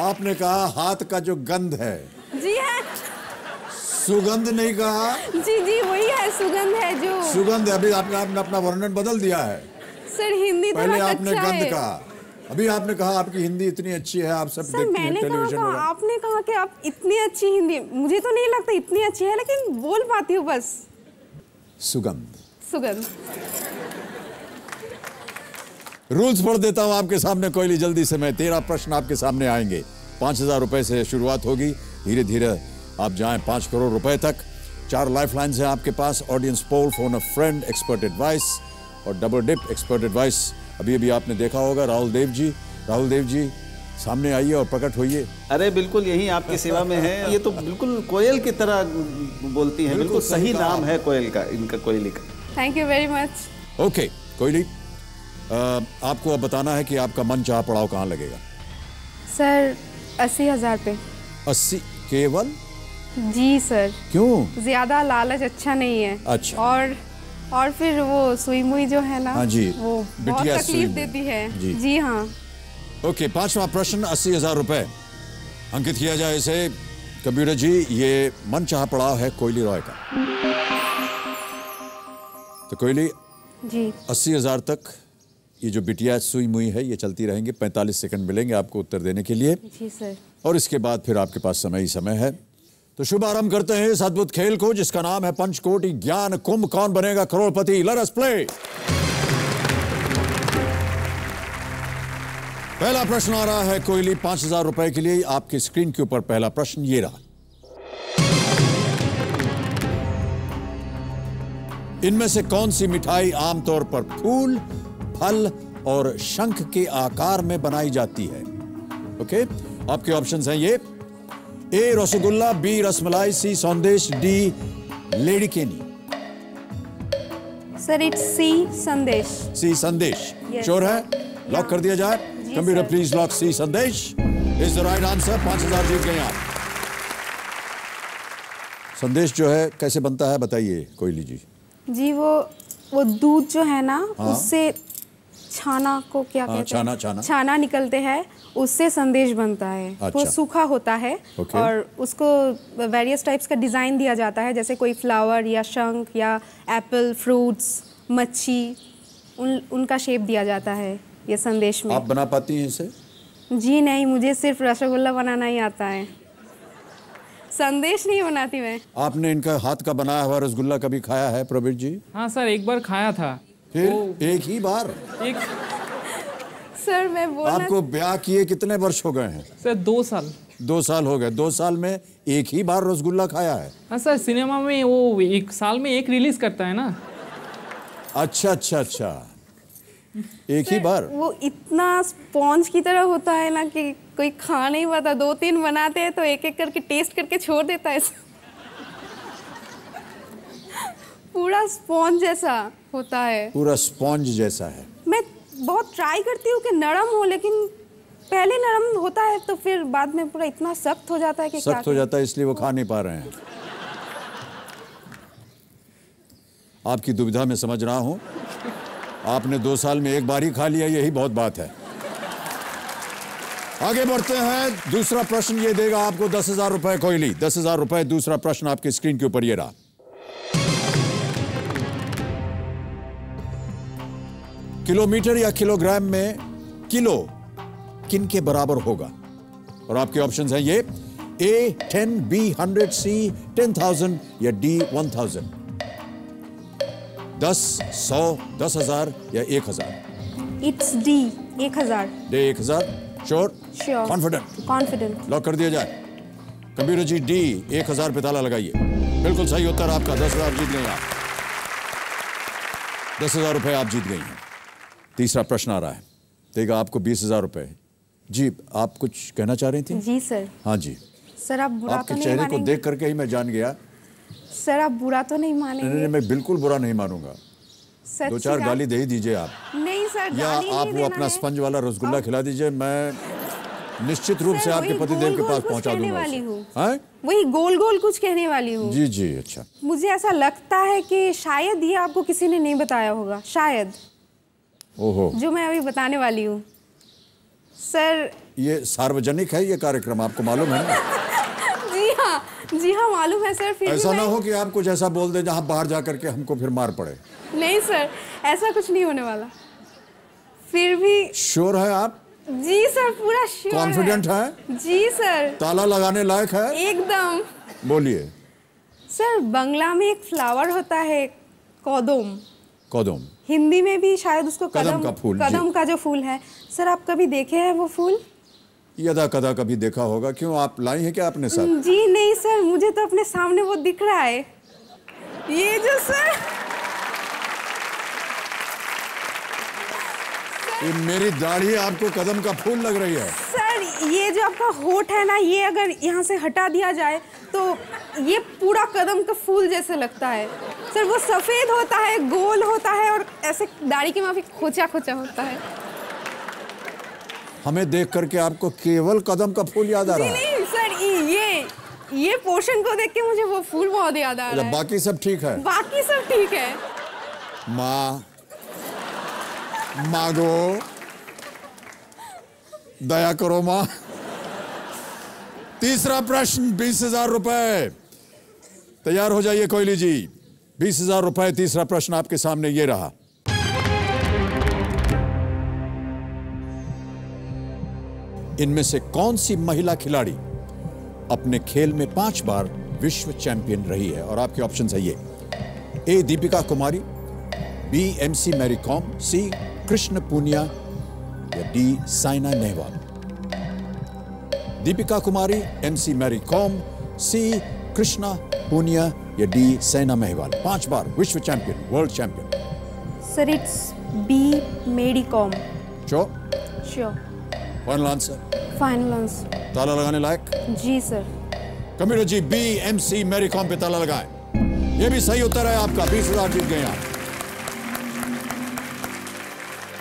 आपने कहा हाथ का जो गंध है। जी है। सुगंध नहीं कहा? जी जी वही है, सुगंध है जो। सुगंध। अभी आपने अपना वर्णन बदल दिया है। सर हिंदी पहले थोड़ा आपने कच्चा गंध है। कहा, अभी आपने कहा आपकी हिंदी इतनी अच्छी है, आप सब सर देखती हैं मैंने टेलीविजन कहा, वगैरह। आपने कहा कि आप इतनी अच्छी हिंदी, मुझे तो नहीं लगता इतनी अच्छी है, लेकिन बोल पाती हूँ बस। सुगंध। सुगंध। रूल्स पढ़ देता हूं आपके सामने कोयली, जल्दी से। मैं 13 प्रश्न आपके सामने आएंगे। 5000 रुपए से शुरुआत होगी, धीरे धीरे आप जाएं 5 करोड़ रुपए तक। 4 लाइफ लाइन्स हैं आपके पास: audience poll, phone a friend, expert advice और डबल डिप। एक्सपर्ट एडवाइस अभी अभी आपने देखा होगा। राहुल देव जी, राहुल देव जी सामने आइए और प्रकट होइए। अरे बिल्कुल, यही आपकी सेवा में है। ये तो बिल्कुल कोयल की तरह बोलती हैं। बिल्कुल सही नाम है कोयल का, इनका, कोयली का। Thank you very much. Okay Koyli, आपको अब बताना है कि आपका मन चाहा पड़ाव कहाँ लगेगा। सर 80,000 पे। 80 केवल? जी सर। क्यों? ज्यादा लालच अच्छा नहीं है। अच्छा। और फिर वो सुई मुई जो है ना, हाँ जी, वो बहुत बिटिया तकलीफ सुई देती है। जी। जी हाँ। ओके, 5वां प्रश्न 80,000 रुपए अंकित किया जाए इसे। कंप्यूटर जी, ये मन चाहा पड़ाव है कोयली रॉय का। तो कोयली जी 80,000 तक ये जो बिटिया सुई मुई है ये चलती रहेंगी। 45 सेकंड मिलेंगे आपको उत्तर देने के लिए, जी सर। और इसके बाद फिर आपके पास समय ही समय है। तो शुभ आरंभ करते हैं इस अद्भुत खेल को जिसका नाम है पंचकोटि ज्ञान कुंभ। Kaun Banega Crorepati? Let us play. पहला प्रश्न आ रहा है कोयली 5,000 रुपए के लिए। आपकी स्क्रीन के ऊपर पहला प्रश्न ये रहा। इनमें से कौन सी मिठाई आमतौर पर फूल, फल और शंख के आकार में बनाई जाती है? ओके, आपके ऑप्शंस हैं ये: ए रसगुल्ला, बी रसमलाई, सी संदेश, डी लेडीकेनी। सर इट्स सी संदेश। सी संदेश। Yes, श्योर है? sir. लॉक कर दिया जाए। जी, कंप्यूटर sir. प्लीज लॉक सी संदेश इज द राइट आंसर। 5,000 जीत गए आप। संदेश जो है कैसे बनता है बताइए कोयली जी। जी वो दूध जो है ना, हाँ? उससे छाना को क्या कहते हैं? छाना निकलते हैं, उससे संदेश बनता है। अच्छा। वो सूखा होता है। Okay. और उसको वेरियस टाइप्स का डिज़ाइन दिया जाता है, जैसे कोई फ्लावर या शंख या एप्पल, फ्रूट्स, मच्छी, उनका शेप दिया जाता है ये संदेश में। आप बना पाती हैं इसे? जी नहीं, मुझे सिर्फ रसगुल्ला बनाना ही आता है। संदेश नहीं बनाती मैं। आपने इनका हाथ का बनाया हुआ रसगुल्ला कभी खाया है प्रवीण जी? हाँ सर, एक बार खाया था। फिर एक ही बार? एक सर मैं बोलना, आपको ब्याह किए कितने वर्ष हो गए हैं? सर 2 साल। 2 साल हो गए। 2 साल में एक ही बार रसगुल्ला खाया है? हाँ सर, सिनेमा में वो 1 साल में एक रिलीज करता है ना। अच्छा अच्छा अच्छा, एक ही बार। वो इतना स्पॉन्ज की तरह होता है ना कि कोई खा नहीं पाता। 2-3 बनाते हैं तो एक एक करके टेस्ट करके छोड़ देता है। पूरा स्पॉन्ज जैसा होता है। पूरा स्पॉन्ज जैसा है। मैं बहुत ट्राई करती हूँ कि नरम हो, लेकिन पहले नरम होता है तो फिर बाद में पूरा इतना सख्त हो जाता है कि सख्त हो जाता है, इसलिए वो खा नहीं पा रहे हैं। आपकी दुविधा में समझ रहा हूं। आपने 2 साल में एक बार ही खा लिया, यही बहुत बात है। आगे बढ़ते हैं। दूसरा प्रश्न ये देगा आपको 10,000 रुपए। कोयली 10,000 रुपए। दूसरा प्रश्न आपके स्क्रीन के ऊपर ये रहा। किलोमीटर या किलोग्राम में किलो किन के बराबर होगा? और आपके ऑप्शंस हैं ये: A 10, B 100, C 10,000 या D 1,000। 10, 100, 10,000 या 1,000? It's D, 1,000। D 1,000। Sure? Sure. Confident. Lock कर दिया जाए। कंप्यूटर जी D 1,000 पे ताला लगाइए। बिल्कुल सही उत्तर आपका। 10,000 जीत गए आप। 10,000 रुपए आप जीत गई हैं। तीसरा प्रश्न आ रहा है, देगा आपको 20,000 रुपए। जी, आप कुछ कहना चाह रही थी? जी सर। हाँ जी सर, आप बुरा आपके तो नहीं चेहरे को मानेंगे? देख करके ही मैं जान गया। सर, आप बुरा तो नहीं मानेंगे? नहीं, मैं बिल्कुल बुरा नहीं मानूंगा। सच 2-4 का? गाली दे ही दीजिए आप, नहीं सर, या गाली आप नहीं वो देना अपना है। स्पंज वाला रसगुल्ला खिला दीजिए। मैं निश्चित रूप सर, से आपके वही पतिदेव के गोल-गोल पास कुछ पहुंचा कहने दूंगा वाली उसे। हूँ। हाँ? वही गोल गोल कुछ कहने वाली हूँ। जी जी, अच्छा। मुझे ऐसा लगता है कि शायद ये आपको किसी ने नहीं बताया होगा, शायद, ओहो, जो मैं अभी बताने वाली हूँ। सर, ये सार्वजनिक है ये कार्यक्रम, आपको मालूम है ना? जी हाँ मालूम है सर। फिर भी ऐसा ना मैं- हो कि आप कुछ ऐसा बोल दे जहां बाहर जाकर के हमको फिर मार पड़े। नहीं सर, ऐसा कुछ नहीं होने वाला। फिर भी श्योर है आप? जी सर, पूरा श्योर है। कॉन्फिडेंट है? जी सर, ताला लगाने लायक है? एकदम। बोलिए। सर, बंगला में एक फ्लावर होता है, कदम। कदम? हिंदी में भी शायद उसको कदम का फूल, जी। कदम का जो फूल है। सर, आप कभी देखे हैं वो फूल? यदा कदा कभी देखा होगा। क्यों, आप लाई हैं क्या अपने साथ? जी नहीं सर, मुझे तो अपने सामने वो दिख रहा है, ये जो सर। ये मेरी दाढ़ी आपको कदम का फूल लग रही है? सर, ये जो आपका होठ है ना, ये अगर यहाँ से हटा दिया जाए तो ये पूरा कदम का फूल जैसे लगता है। सर, वो सफेद होता है, गोल होता है और ऐसे दाढ़ी के माफी खोचा खोचा होता है। हमें देख करके आपको केवल कदम का फूल याद आ रहा है? नहीं सर, ये पोर्शन को देख के मुझे वो फूल बहुत याद आ रहा है। बाकी सब ठीक है? बाकी सब ठीक है। माँ, मांगो, दया करो माँ। तीसरा प्रश्न 20,000 रुपए। तैयार हो जाइए कोयली जी। 20,000 रुपए। तीसरा प्रश्न आपके सामने ये रहा। इनमें से कौन सी महिला खिलाड़ी अपने खेल में 5 बार विश्व चैंपियन रही है? और आपके ऑप्शन है ये: A Deepika Kumari, B MC Mary Kom, C Krishna Poonia या D Saina Nehwal. Deepika Kumari, MC Mary Kom, C Krishna Poonia या डी साइना नेहवाल। 5 बार विश्व चैंपियन, world champion. Sir, it's B Mary Kom. Sure? Sure. Final answer? Final answer. ताला लगाने लायक? जी sir. Computer ji, B MC Mary Kom पे ताला लगाएं। ये भी सही उत्तर है आपका। 20,000 जीत गए आप।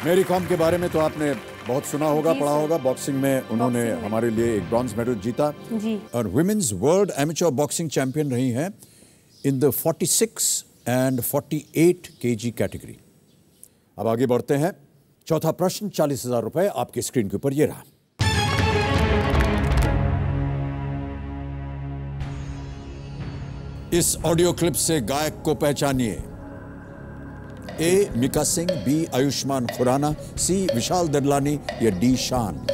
मैरी कॉम के बारे में तो आपने बहुत सुना होगा, पढ़ा होगा। बॉक्सिंग में उन्होंने हमारे लिए एक ब्रॉन्ज मेडल जीता जी। और women's world amateur boxing champion रही हैं in the 46 and 48 kg category. अब आगे बढ़ते हैं। चौथा प्रश्न 40,000 रुपए आपके स्क्रीन के ऊपर ये रहा। इस ऑडियो क्लिप से गायक को पहचानिए। ए मिका सिंह, बी आयुष्मान खुराना, सी विशाल ददलानी या डी शान।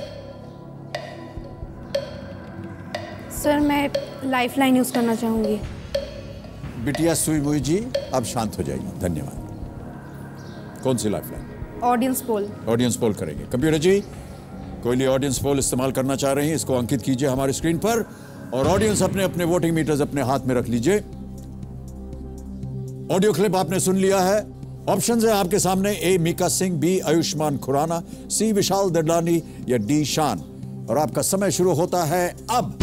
सर, मैं लाइफलाइन यूज़ करना चाहूँगी। बिटिया सुई मुई जी, आप शांत हो जाइए, धन्यवाद। कौन सी lifeline? Audience poll. Audience poll करेंगे। कंप्यूटर जी, कोई नहीं ऑडियंस पोल इस्तेमाल करना चाह रहे हैं, इसको अंकित कीजिए हमारे स्क्रीन पर और ऑडियंस अपने अपने वोटिंग मीटर्स अपने हाथ में रख लीजिए। ऑडियो क्लिप आपने सुन लिया है। ऑप्शंस है आपके सामने, ए मीका सिंह, बी आयुष्मान खुराना, सी विशाल ददलानी या डी शान। और आपका समय शुरू होता है अब।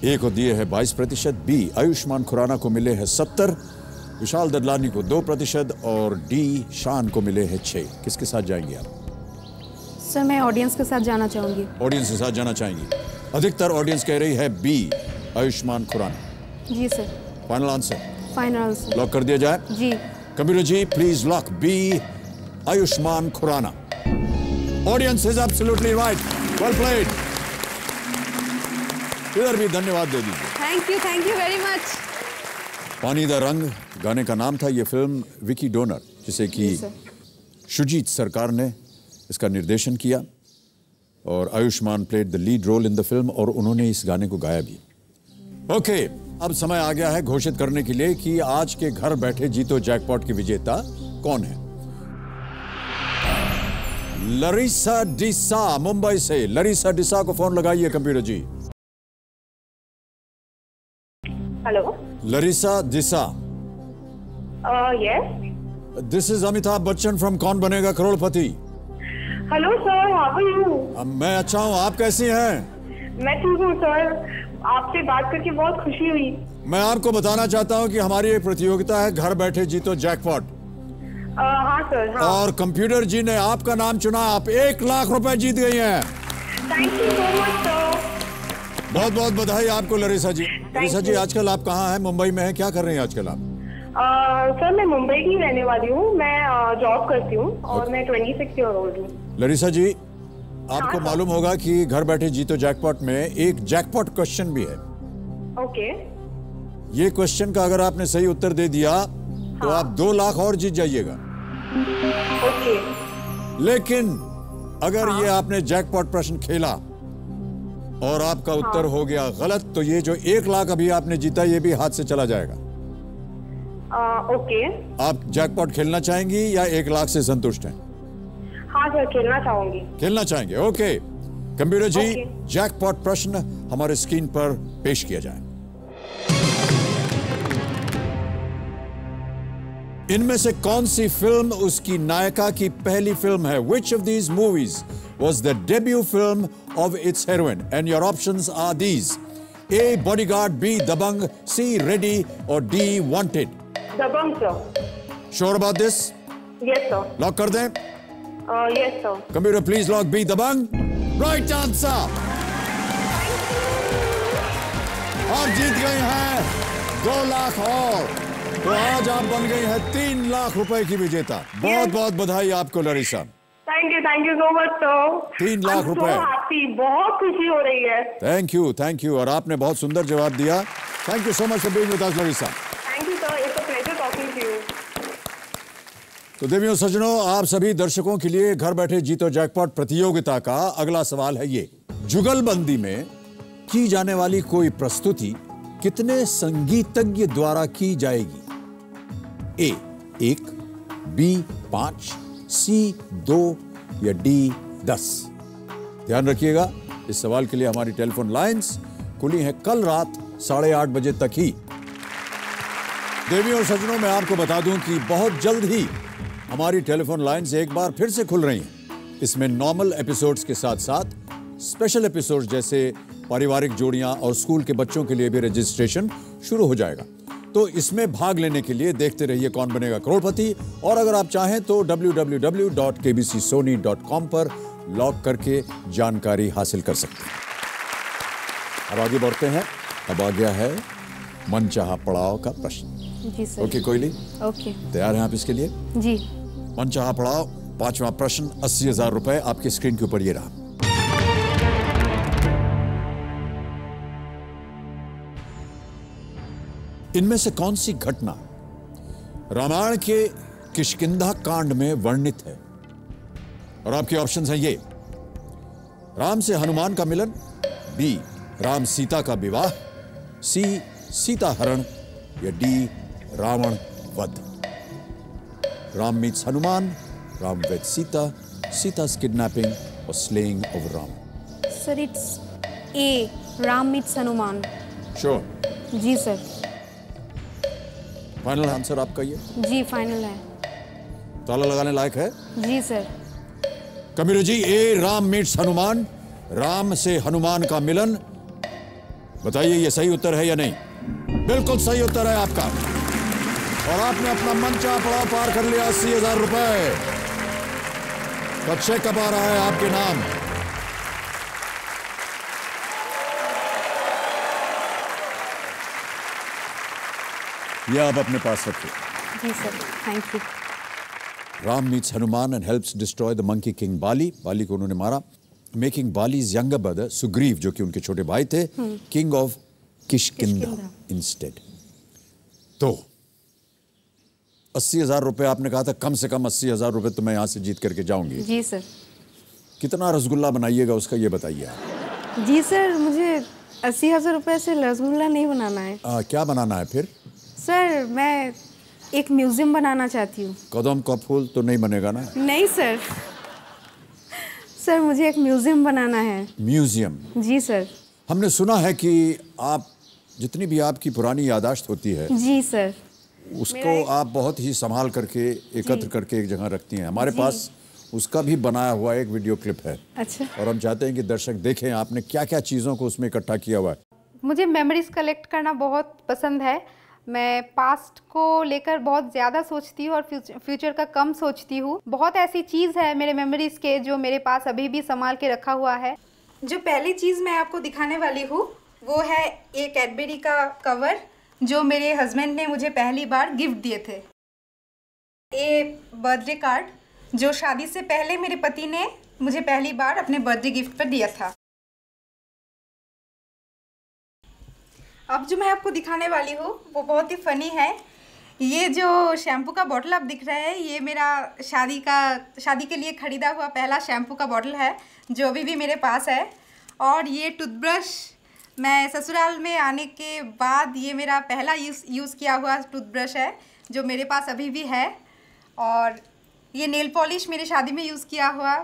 ए को दिए है 22%, बी आयुष्मान खुराना को मिले हैं 70, विशाल ददलानी को 2% और डी शान को मिले हैं 6। किसके साथ जाएंगे आप? सर मैं ऑडियंस के साथ जाना चाहूँगी। ऑडियंस के साथ जाना चाहेंगी। अधिकतर ऑडियंस कह रही है बी आयुष्मान खुराना। जी sir. Final answer? Final answer. Lock कर दिया जाए? जी। Computer ji please lock B Ayushmann Khurana. Audience is absolutely right, well played. इधर भी धन्यवाद दे दीजिए। Thank you very much. Pani Da रंग गाने का नाम था। ये फिल्म विकी डोनर, जिसे कि शुजीत सरकार ने इसका निर्देशन किया और Ayushmann played the lead role in the film और उन्होंने इस गाने को गाया भी। ओके, अब समय आ गया है घोषित करने के लिए कि आज के घर बैठे जीतो जैकपॉट की विजेता कौन है। लरिसा डिसा मुंबई से। लरिसा डिसा को फोन लगाइए computer ji. Hello, Larissa D'Souza. Yes, this is Amitabh Bachchan from Kaun Banega Crorepati. Hello sir, how are you? मैं अच्छा हूँ, आप कैसी हैं? मैं ठीक हूँ सर, आपसे बात करके बहुत खुशी हुई। मैं आपको बताना चाहता हूँ कि हमारी एक प्रतियोगिता है घर बैठे जीतो जैकपॉट। हाँ सर, हाँ। और कंप्यूटर जी ने आपका नाम चुना, आप 1 लाख रुपए जीत गई हैं। Thank you so much sir. बहुत बहुत बधाई आपको लरिसा जी। लरिसा जी, आजकल आप कहाँ हैं? मुंबई में हैं? क्या कर रही हैं आजकल आप? सर मैं मुंबई की रहने वाली हूँ, मैं जॉब करती हूँ और मैं 26 ईयर ओल्ड हूँ। लरिसा जी, आपको मालूम होगा कि घर बैठे जीतो जैकपॉट में एक जैकपॉट क्वेश्चन भी है। ओके। ये क्वेश्चन का अगर आपने सही उत्तर दे दिया तो आप 2 लाख और जीत जाइएगा। ओके। लेकिन अगर ये आपने जैकपॉट प्रश्न खेला और आपका उत्तर हो गया गलत तो ये जो 1 लाख अभी आपने जीता ये भी हाथ से चला जाएगा। ओके। आप जैकपॉट खेलना चाहेंगी या 1 लाख से संतुष्ट हैं? हाँ सर, खेलना चाहूंगी। खेलना चाहेंगे, ओके। कंप्यूटर जी, जैकपॉट प्रश्न हमारे स्क्रीन पर पेश किया जाए। इनमें से कौन सी फिल्म उसकी नायिका की पहली फिल्म है? Which of these movies was the debut film of its heroine? And your options are these: A. Bodyguard, B. Dabang, C. Ready, or D. Wanted. Dabang sir. Sure about this? Yes sir. Lock कर दें? Yes sir. Computer, please lock B. Dabang. Right answer. आप जीत गए हैं 2 लाख और तो आज आप बन गई हैं 3 लाख रुपए की विजेता। बहुत बहुत बधाई आपको Larissa. Thank you so much sir. 3 lakh रुपए। बहुत खुशी हो रही है। थैंक यू और आपने बहुत सुंदर जवाब दिया। Thank you so much for being with us Larissa. Thank you sir, it's a pleasure talking to you. तो देवियों सज्जनों, आप सभी दर्शकों के लिए घर बैठे जीतो जैकपॉट प्रतियोगिता का अगला सवाल है ये: जुगलबंदी में की जाने वाली कोई प्रस्तुति कितने संगीतज्ञ द्वारा की जाएगी? A 1, B 5, C 2 या D 10? ध्यान रखिएगा, इस सवाल के लिए हमारी टेलीफोन लाइंस खुली हैं कल रात 8:30 बजे तक ही। देवियों और सज्जनों, मैं आपको बता दूं कि बहुत जल्द ही हमारी टेलीफोन लाइंस एक बार फिर से खुल रही हैं। इसमें नॉर्मल एपिसोड्स के साथ साथ स्पेशल एपिसोड्स जैसे पारिवारिक जोड़ियां और स्कूल के बच्चों के लिए भी रजिस्ट्रेशन शुरू हो जाएगा। तो इसमें भाग लेने के लिए देखते रहिए कौन बनेगा करोड़पति, और अगर आप चाहें तो www.kbcsony.com पर लॉग करके जानकारी हासिल कर सकते हैं। अब आगे बढ़ते हैं। अब आ गया है मनचाहा पड़ाव का प्रश्न। जी सर। ओके कोयली, ओके, तैयार हैं आप इसके लिए? जी। मनचाहा पड़ाव, 5वां प्रश्न, 80,000 रुपए आपके स्क्रीन के ऊपर ये रहा। इनमें से कौन सी घटना रामायण के किष्किंधा कांड में वर्णित है? और आपके ऑप्शंस हैं ये: राम से हनुमान का मिलन, बी राम सीता का विवाह, सी सीता हरण, या डी रावण वध। Ram meets Hanuman, Ram with Sita, Sita's kidnapping और slaying of Ram. Sir it's A, Ram meets Hanuman. Sure? जी सर। फाइनल आंसर आपका ये? जी फाइनल है। ताला लगाने लायक है? जी sir. Kabir ji, A Ram meets Hanuman, Ram से हनुमान का मिलन, बताइए ये सही उत्तर है या नहीं? बिल्कुल सही उत्तर है आपका। और आपने अपना मनचाहा पड़ाव पार कर लिया 80,000 रुपए का चेक कब आ रहा है आपके नाम। ये आप अपने पास रखिए। जी sir, thank you. Ram meets Hanuman and helps destroy the monkey king Bali. Bali को उन्होंने मारा, making Bali's younger brother Sugriva, जो कि उनके छोटे भाई थे, किंग ऑफ किष्किंधा इंस्टेड। तो 80,000 रुपए आपने कहा था, कम से कम 80,000 रुपए तो मैं यहां से जीत करके जाऊंगी। जी सर। कितना रसगुल्ला बनाइएगा उसका ये बताइए आप। जी सर, मुझे 80,000 रुपए से रसगुल्ला नहीं बनाना है। क्या बनाना है फिर? सर मैं एक म्यूजियम बनाना चाहती हूँ। कदम का फूल तो नहीं बनेगा ना? नहीं सर, सर मुझे एक म्यूजियम बनाना है। म्यूजियम? जी सर। हमने सुना है कि आप जितनी भी आपकी पुरानी यादाश्त होती है, जी सर, उसको आप बहुत ही संभाल करके एकत्र करके एक जगह रखती हैं। हमारे पास उसका भी बनाया हुआ एक वीडियो क्लिप है। अच्छा। और हम चाहते हैं कि दर्शक देखें आपने क्या क्या चीज़ों को उसमें इकट्ठा किया हुआ है। मुझे मेमोरीज कलेक्ट करना बहुत पसंद है। मैं पास्ट को लेकर बहुत ज़्यादा सोचती हूँ और फ्यूचर का कम सोचती हूँ। बहुत ऐसी चीज़ है मेरे मेमोरीज के जो मेरे पास अभी भी संभाल के रखा हुआ है। जो पहली चीज़ मैं आपको दिखाने वाली हूँ वो है एक कैडबरी का कवर जो मेरे हस्बैंड ने मुझे पहली बार गिफ्ट दिए थे। ये बर्थडे कार्ड जो शादी से पहले मेरे पति ने मुझे पहली बार अपने बर्थडे गिफ्ट पर दिया था। अब जो मैं आपको दिखाने वाली हूँ वो बहुत ही फ़नी है। ये जो शैम्पू का बॉटल आप दिख रहा है, ये मेरा शादी के लिए ख़रीदा हुआ पहला शैम्पू का बॉटल है जो अभी भी मेरे पास है। और ये टूथब्रश मैं ससुराल में आने के बाद ये मेरा पहला यूज़ किया हुआ टूथब्रश है जो मेरे पास अभी भी है। और ये नेल पॉलिश मेरी शादी में यूज़ किया हुआ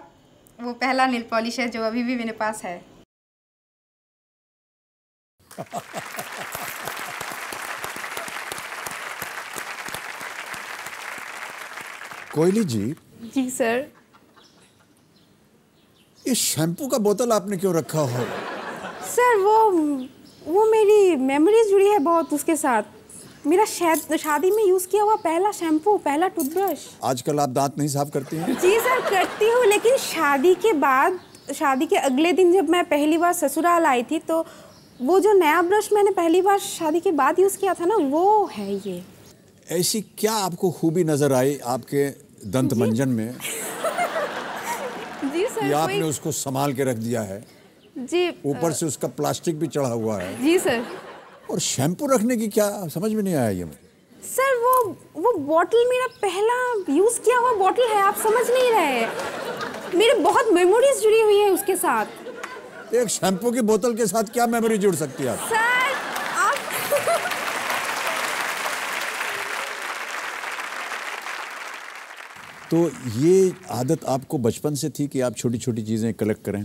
वो पहला नेल पॉलिश है जो अभी भी मेरे पास है। कोयली जी। जी सर। इस शैम्पू का बोतल आपने क्यों रखा हो? सर वो मेरी मेमोरीज जुड़ी है बहुत उसके साथ। मेरा शादी में यूज़ किया हुआ पहला शैम्पू, पहला टूथब्रश। आजकल आप दांत नहीं साफ करती हैं? जी सर करती हूँ, लेकिन शादी के बाद, शादी के अगले दिन जब मैं पहली बार ससुराल आई थी तो वो जो नया ब्रश मैंने पहली बार शादी के बाद यूज़ किया था ना, वो है ये। ऐसी क्या आपको खूबी नजर आई आपके दंत मंजन में जी सर, कि आपने उसको संभाल के रख दिया है? जी। ऊपर से उसका प्लास्टिक भी चढ़ा हुआ है। जी सर। और शैम्पू रखने की क्या समझ में नहीं आया ये मुझे। सर वो बॉटल मेरा पहला यूज़ किया हुआ बॉटल है, आप समझ नहीं रहे। मेरे बहुत मेमोरीज जुड़ी हुई है उसके साथ। एक शैम्पू की बोतल के साथ क्या मेमोरी जुड़ सकती है? सर आप तो ये आदत आपको बचपन से थी कि आप छोटी छोटी चीजें कलेक्ट करें?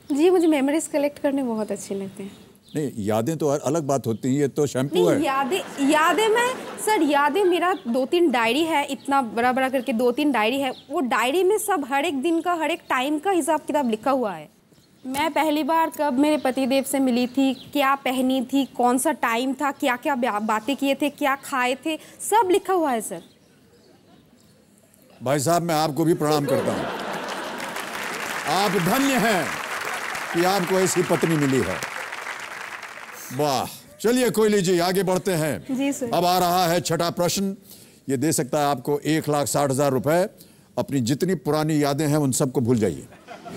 जी, मुझे मेमोरीज कलेक्ट करने बहुत अच्छे लगते हैं। नहीं, यादें तो अलग बात होती हैं, ये तो शैम्पू है। यादें मैं सर, यादें मेरा 2-3 डायरी है, इतना बड़ा बड़ा करके 2-3 डायरी है। वो डायरी में सब हर एक दिन का, हर एक टाइम का हिसाब किताब लिखा हुआ है। मैं पहली बार कब मेरे पतिदेव से मिली थी, क्या पहनी थी, कौन सा टाइम था, क्या क्या बातें किए थे, क्या खाए थे, सब लिखा हुआ है सर। भाई साहब, मैं आपको भी प्रणाम करता हूँ। आप धन्य हैं कि आपको ऐसी पत्नी मिली है। वाह। चलिए कोयली जी, आगे बढ़ते हैं। जी सर। अब आ रहा है छठा प्रश्न। ये दे सकता है आपको 1,60,000 रुपए। अपनी जितनी पुरानी यादें हैं उन सबको भूल जाइए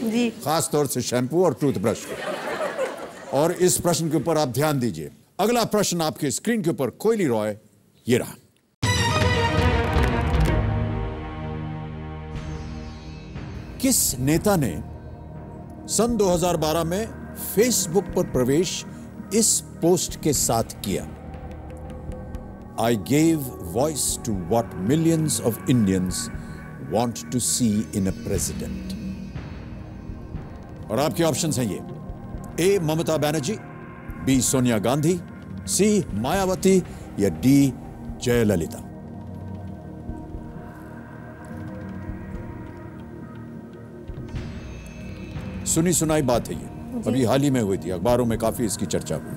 जी, खास तौर से शैम्पू और टूथब्रश। और इस प्रश्न के ऊपर आप ध्यान दीजिए। अगला प्रश्न आपके स्क्रीन के ऊपर कोयली रॉय, ये रहा। किस नेता ने सन 2012 में फेसबुक पर प्रवेश इस पोस्ट के साथ किया? I gave voice to what millions of Indians want to see in a president. और आपके ऑप्शंस हैं ये: ए ममता बनर्जी, बी सोनिया गांधी, सी मायावती या डी जयललिता। सुनी सुनाई बात है ये, अभी हाल ही में हुई थी, अखबारों में काफी इसकी चर्चा हुई।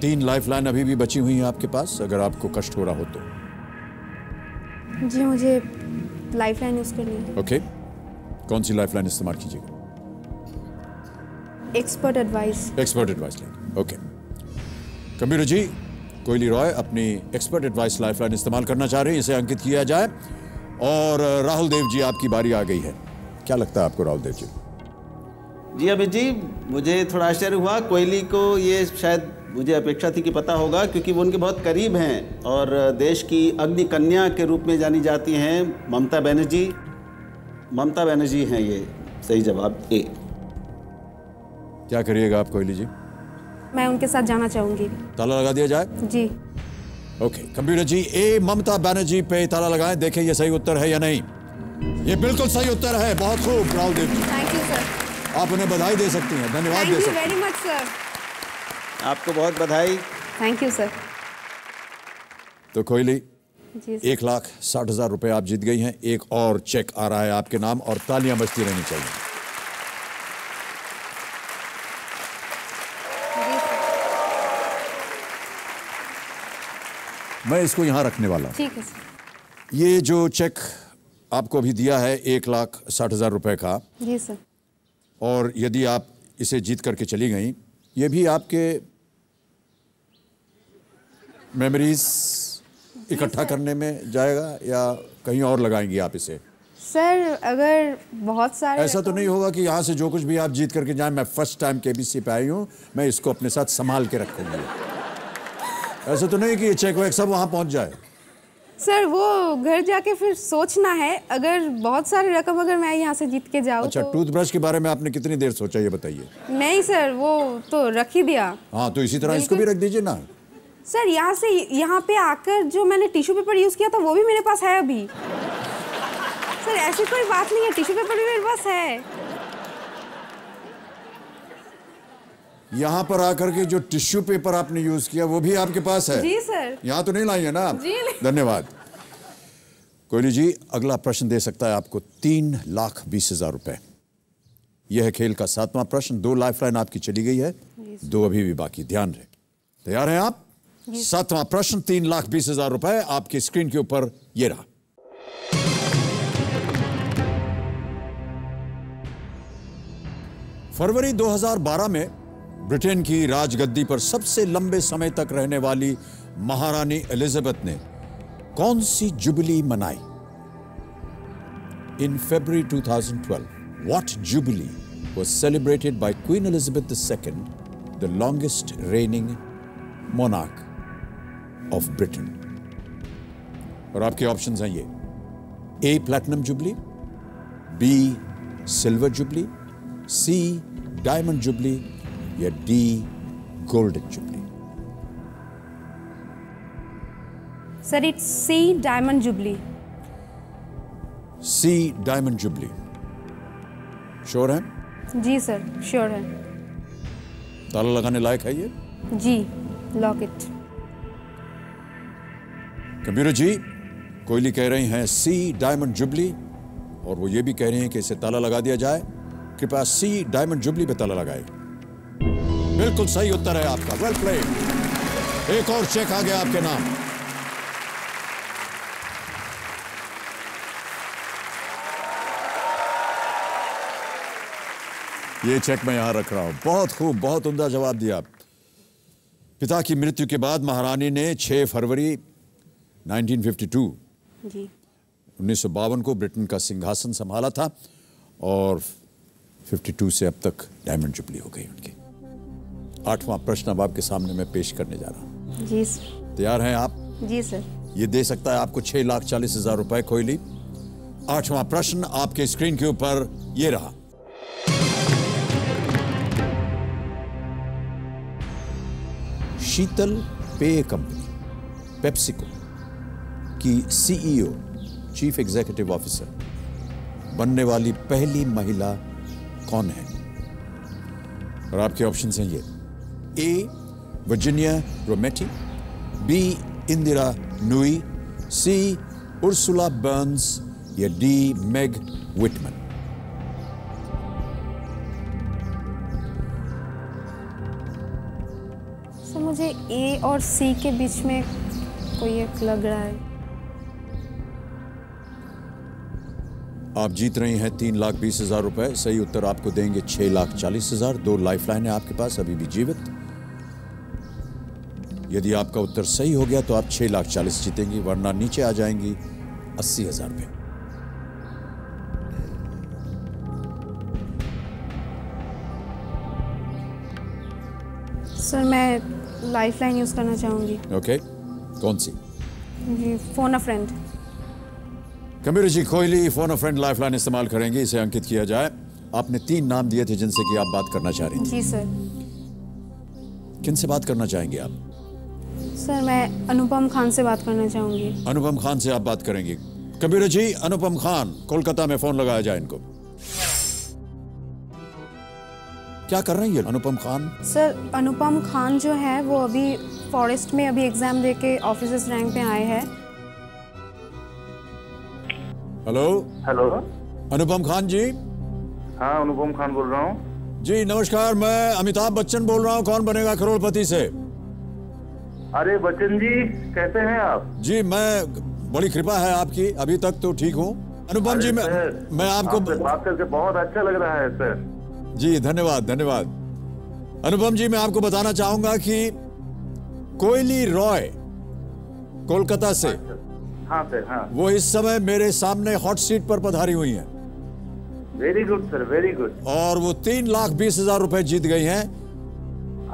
तीन लाइफलाइन अभी भी बची हुई है आपके पास, अगर आपको कष्ट हो रहा हो तो। जी मुझे लाइफलाइन यूज करनी है। ओके, कौन सी लाइफलाइन इस्तेमाल कीजिएगा? Expert advice. Expert advice line, okay. Computer ji, Koyli Roy अपनी एक्सपर्ट एडवाइस लाइफलाइन इस्तेमाल करना चाह रहे हैं, इसे अंकित किया जाए। और राहुल देव जी, आपकी बारी आ गई है। क्या लगता है आपको राहुल देव जी? जी अमित जी, मुझे थोड़ा आश्चर्य हुआ। कोयली को ये शायद मुझे अपेक्षा थी कि पता होगा, क्योंकि वो उनके बहुत करीब हैं और देश की अग्नि कन्या के रूप में जानी जाती हैं ममता बनर्जी। ममता बनर्जी हैं ये सही जवाब, ए। क्या करिएगा आप कोयली जी? मैं उनके साथ जाना चाहूंगी। ताला लगा दिया जाए? जी। ओके, कंप्यूटर जी, ए ममता बनर्जी पे ताला लगाएं, देखें ये सही उत्तर है या नहीं। ये बिल्कुल सही उत्तर है। बहुत खूब Rahul Dev ji. Thank you sir. आप उन्हें बधाई दे सकती हैं, धन्यवाद दे सकती हैं। Very much sir. आपको बहुत बधाई। Thank you sir. तो कोयली, जी 1,60,000 रुपए आप जीत गई हैं। एक और चेक आ रहा है आपके नाम और तालियां बजती रहनी चाहिए। मैं इसको यहां रखने वाला हूं। ठीक है सर। ये जो चेक आपको अभी दिया है 1,60,000 रुपए का, जी सर। और यदि आप इसे जीत करके चली गई, ये भी आपके मेमोरीज इकट्ठा करने में जाएगा या कहीं और लगाएंगी आप इसे? सर अगर बहुत सारे ऐसा तो नहीं होगा कि यहाँ से जो कुछ भी आप जीत करके जाएं, मैं फर्स्ट टाइम केबीसी पे आई हूँ, मैं इसको अपने साथ संभाल के रखूंगी? ऐसा तो नहीं कि ये चेक वेक सब वहाँ पहुँच जाए? सर वो घर जाके फिर सोचना है। अगर बहुत सारी रकम अगर मैं यहाँ से जीत के जाऊँ। अच्छा, तो... टूथब्रश के बारे में आपने कितनी देर सोचा, ये बताइए? नहीं सर, वो तो रख ही दिया। हाँ, तो इसी तरह इसको भी रख दीजिए ना। सर यहाँ से यहाँ पे आकर जो मैंने टिश्यू पेपर यूज किया था वो भी मेरे पास है अभी। सर ऐसी कोई बात नहीं है, टिश्यू पेपर भी मेरे पास है। यहाँ पर आकर के जो टिश्यू पेपर आपने यूज किया वो भी आपके पास है? जी सर। यहाँ तो नहीं लाई है ना आप? जी नहीं। धन्यवाद। कोयली जी, अगला प्रश्न दे सकता है आपको 3,20,000 रुपए। यह है खेल का 7वां प्रश्न। 2 लाइफलाइन आपकी चली गई है, 2 अभी भी बाकी। ध्यान रहे। तैयार हैं आप? 7वां प्रश्न, 3,20,000 रुपए आपकी स्क्रीन के ऊपर ये रहा। फरवरी 2012 में ब्रिटेन की राजगद्दी पर सबसे लंबे समय तक रहने वाली महारानी एलिजाबेथ ने कौन सी जुबली मनाई? इन February 2012, what jubilee was celebrated by Queen Elizabeth II, the longest reigning monarch of Britain? और आपके ऑप्शंस हैं ये: A platinum jubilee, B silver jubilee, C diamond jubilee या D golden jubilee? Sir it's C diamond jubilee. C diamond jubilee, sure हैं? जी sir, sure है। ताला लगाने लायक है ये? जी, लॉक इट। कंप्यूटर जी, कोयली कह रही हैं सी डायमंड जुबली, और वो ये भी कह रही हैं कि इसे ताला लगा दिया जाए। कृपया सी डायमंड जुबली पे ताला लगाए। बिल्कुल सही उत्तर है आपका, वेल प्लेड। एक और चेक आ गया आपके नाम। ये चेक मैं यहां रख रहा हूं। बहुत खूब, बहुत उम्दा जवाब दिया। पिता की मृत्यु के बाद महारानी ने 6 फरवरी 1952 जी 1952 को ब्रिटेन का सिंहासन संभाला था, और 52 से अब तक डायमंड जुबली हो गई उनकी। 8वां प्रश्न अब आपके सामने मैं पेश करने जा रहा हूं। जी सर। तैयार हैं आप? जी सर। ये दे सकता है आपको 6,40,000 रुपए कोयली। 8वां प्रश्न आपके स्क्रीन के ऊपर ये रहा। शीतल पेय कंपनी पेप्सिको की सीईओ, चीफ एग्जीक्यूटिव ऑफिसर बनने वाली पहली महिला कौन है? और आपके ऑप्शंस हैं ये: ए वर्जीनिया रोमेटी, बी इंदिरा नूई, सी उर्सुला बर्न्स या डी मेग विटमैन। सर मुझे ए और सी के बीच में कोई एक लग रहा है। आप जीत रही हैं 3,20,000 रुपए। सही उत्तर आपको देंगे 6,40,000। 2 लाइफलाइन है आपके पास अभी भी जीवित। यदि आपका उत्तर सही हो गया तो आप 6,40,000 जीतेंगी, वरना नीचे आ जाएंगी 80,000 रुपए। सर मैं लाइफलाइन यूज करना चाहूंगी। ओके, कौन सी? जी phone a friend. Kabir ji Koyli phone a friend lifeline इस्तेमाल करेंगे। इसे अंकित किया जाए। आपने 3 नाम दिए थे जिनसे कि आप बात करना चाह रही थी। जी सर। किन से बात करना चाहेंगे आप? सर मैं अनुपम खान से बात करना चाहूंगी। अनुपम खान से आप बात करेंगे। कबीर जी, अनुपम खान, कोलकाता में फोन लगाया जाए इनको। क्या कर रही है अनुपम खान? सर अनुपम खान जो है वो अभी फॉरेस्ट में अभी एग्जाम दे के ऑफिसर्स रैंक पे आए हैं। हेलो हेलो, अनुपम खान जी। हाँ अनुपम खान बोल रहा हूँ। जी नमस्कार, मैं अमिताभ बच्चन बोल रहा हूँ, कौन बनेगा करोड़पति से। अरे बच्चन जी कैसे हैं आप? जी मैं, बड़ी कृपा है आपकी, अभी तक तो ठीक हूँ। अनुपम जी मैं आपको बात करके बहुत अच्छा लग रहा है सर। जी धन्यवाद धन्यवाद। अनुपम जी मैं आपको बताना चाहूंगा कि कोयली रॉय कोलकाता से, हाँ सर, हाँ। वो इस समय मेरे सामने हॉट सीट पर पधारी हुई हैं। Very good sir, very good. और वो 3,20,000 रुपए जीत गई हैं।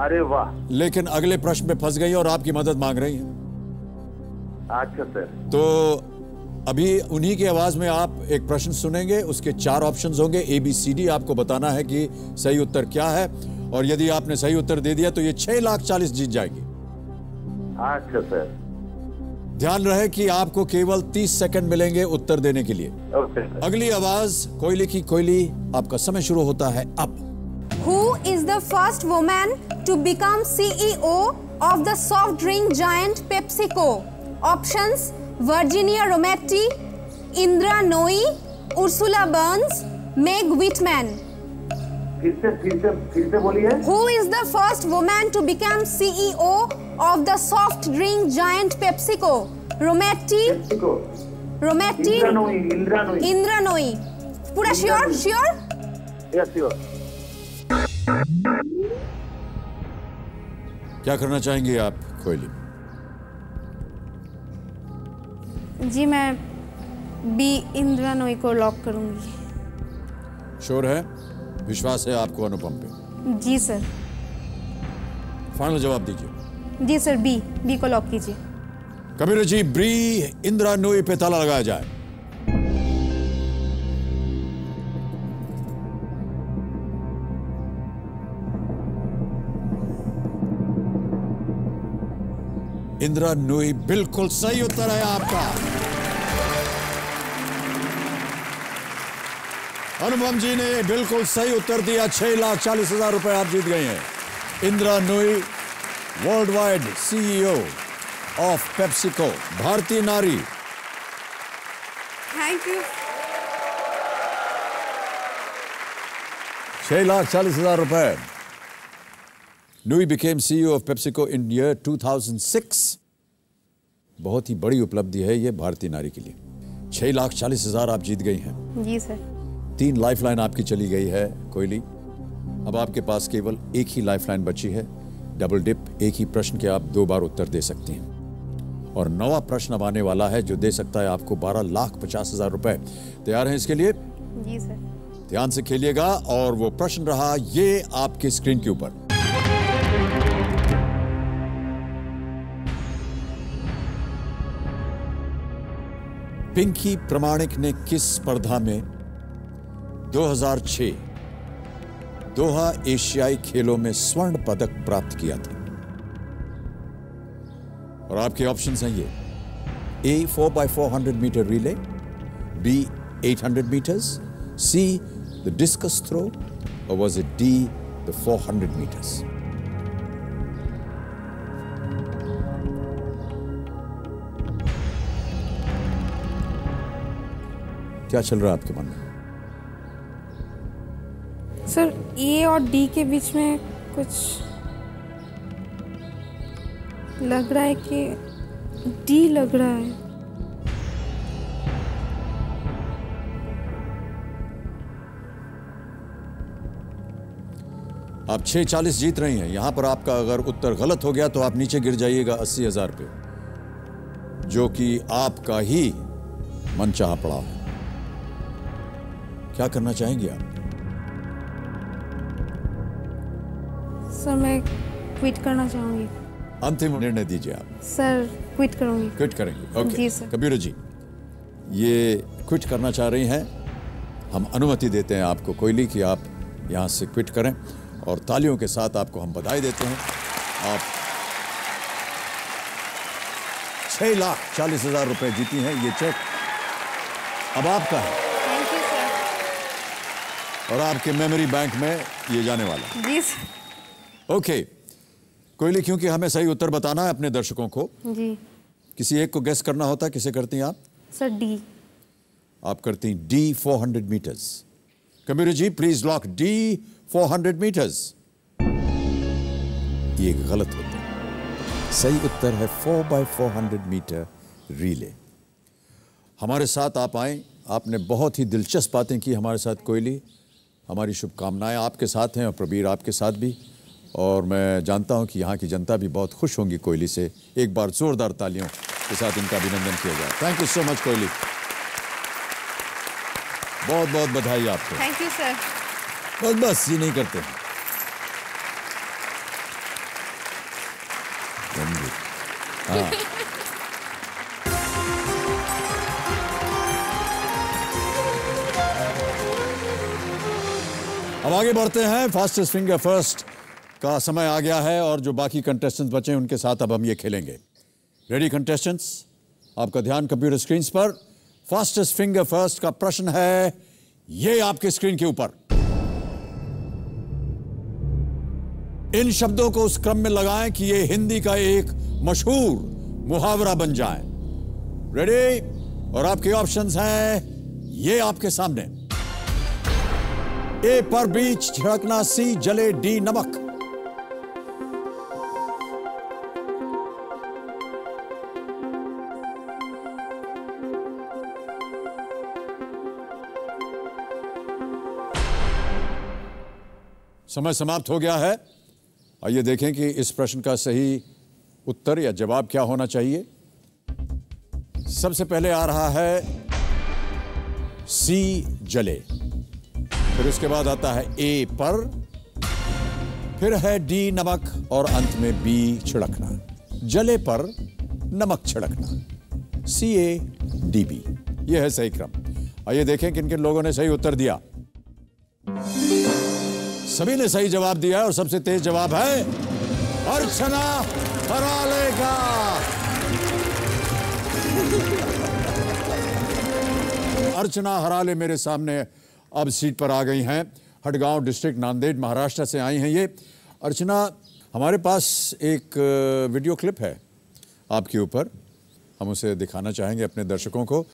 अरे वाह। लेकिन अगले प्रश्न में फंस गई और आपकी मदद मांग रही हैं। अच्छा सर। तो अभी उन्हीं की आवाज में आप एक प्रश्न सुनेंगे। उसके 4 ऑप्शंस होंगे, ABCD। आपको बताना है कि सही उत्तर क्या है, और यदि आपने सही उत्तर दे दिया तो ये 6,40,000 जीत जाएगी। अच्छा सर। ध्यान रहे कि आपको केवल 30 सेकंड मिलेंगे उत्तर देने के लिए। Okay sir. अगली आवाज कोयले की कोयली, आपका समय शुरू होता है अब। Who is the first woman to become CEO of the soft drink giant PepsiCo? Options: Virginia Rometty, Indra Nooyi, Ursula Burns, Meg Whitman. फिर से बोलिए। Who is the first woman to become CEO of the soft drink giant PepsiCo? Rometty, Indra Nooyi. पूरा sure? Yes sure. क्या करना चाहेंगे आप कोयली? जी मैं B Indira नोई को लॉक करूंगी। श्योर है? विश्वास है आपको अनुपम पे? जी सर। फाइनल जवाब दीजिए। जी सर, बी को लॉक कीजिए। कबीर जी, बी इंदिरा नूई पे ताला लगाया जाए। इंदिरा नूई बिल्कुल सही उत्तर है आपका। अनुपम जी ने बिल्कुल सही उत्तर दिया। 6,40,000 रुपए आप जीत गए हैं। Indira Nooyi, world wide CEO of PepsiCo, भारतीय नारी। Thank you. 6,40,000 रुपए। Nui became CEO of PepsiCo in year 2006। बहुत ही बड़ी उपलब्धि है ये भारतीय नारी के लिए। 6,40,000 आप जीत गई हैं। जी सर। 3 लाइफलाइन आपकी चली गई है कोयली। अब आपके पास केवल एक ही लाइफलाइन बची है, डबल डिप। एक ही प्रश्न के आप 2 बार उत्तर दे सकती हैं। और 9वां प्रश्न अब आने वाला है जो दे सकता है आपको 12,50,000 रुपए। तैयार हैं इसके लिए? जी सर। ध्यान से खेलिएगा और वो प्रश्न रहा ये आपके स्क्रीन के ऊपर। पिंकी प्रमाणिक ने किस स्पर्धा में 2006 दोहा एशियाई खेलों में स्वर्ण पदक प्राप्त किया था? और आपके ऑप्शंस हैं ये: A 4x400 metre relay, B 800 meters, C the discus throw, or was it D the 400 meters? क्या चल रहा है आपके मन में? सर ए और डी के बीच में कुछ लग रहा है कि डी लग रहा है। आप 640 जीत रही हैं। यहां पर आपका अगर उत्तर गलत हो गया तो आप नीचे गिर जाइएगा 80,000 पे, जो कि आपका ही मनचाहा पड़ाव है। क्या करना चाहेंगे आप? सर मैं क्विट करना चाहूंगी। अंतिम निर्णय दीजिए आप। सर क्विट करूंगी। क्विट करेंगे? ओके जी सर। कबीर जी, ये क्विट करना चाह रही हैं। हम अनुमति देते हैं आपको कोयली कि आप यहां से क्विट करें, और तालियों के साथ आपको हम बधाई देते हैं। आप 6,40,000 रुपए जीती हैं। ये चेक अब आपका है। Thank you sir. और आपके मेमोरी बैंक में ये जाने वाला है। जी सर। ओके कोयली, क्योंकि हमें सही उत्तर बताना है अपने दर्शकों को, जी। किसी एक को गेस करना होता है। किसे करती हैं आप? Sir D. आप करती हैं D 400 metres. Kabir ji please lock D 400 metres. ये गलत होता है। सही उत्तर है 4x400 मीटर रिले। हमारे साथ आप आए, आपने बहुत ही दिलचस्प बातें की हमारे साथ कोयली। हमारी शुभकामनाएं आपके साथ हैं और प्रबीर आपके साथ भी, और मैं जानता हूं कि यहाँ की जनता भी बहुत खुश होंगी कोयली से। एक बार जोरदार तालियों के साथ इनका अभिनंदन किया जाए। थैंक यू सो मच कोयली, बहुत बहुत बधाई आपको। Thank you sir. बस ये नहीं करते हैं। हाँ। अब आगे बढ़ते हैं। फास्टेस्ट फिंगर फर्स्ट का समय आ गया है, और जो बाकी कंटेस्टेंट्स बचे हैं उनके साथ अब हम ये खेलेंगे। रेडी कंटेस्टेंट्स, आपका ध्यान कंप्यूटर स्क्रीन पर। फास्टेस्ट फिंगर फर्स्ट का प्रश्न है ये आपके स्क्रीन के ऊपर। इन शब्दों को उस क्रम में लगाएं कि ये हिंदी का एक मशहूर मुहावरा बन जाए। रेडी? और आपके ऑप्शंस हैं ये आपके सामने। ए पर बीच छिड़कना, सी जले, डी नमक। समय समाप्त हो गया है। आइए देखें कि इस प्रश्न का सही उत्तर या जवाब क्या होना चाहिए। सबसे पहले आ रहा है सी जले, फिर उसके बाद आता है ए पर, फिर है डी नमक, और अंत में बी छिड़कना। जले पर नमक छिड़कना, सी ए डी बी, यह है सही क्रम। आइए देखें किन किन लोगों ने सही उत्तर दिया। सभी ने सही जवाब दिया और सबसे तेज जवाब है अर्चना हराले का। अर्चना हराले मेरे सामने अब सीट पर आ गई हैं। हडगांव डिस्ट्रिक्ट, नांदेड़, महाराष्ट्र से आई हैं ये। अर्चना, हमारे पास एक वीडियो क्लिप है आपके ऊपर, हम उसे दिखाना चाहेंगे अपने दर्शकों को।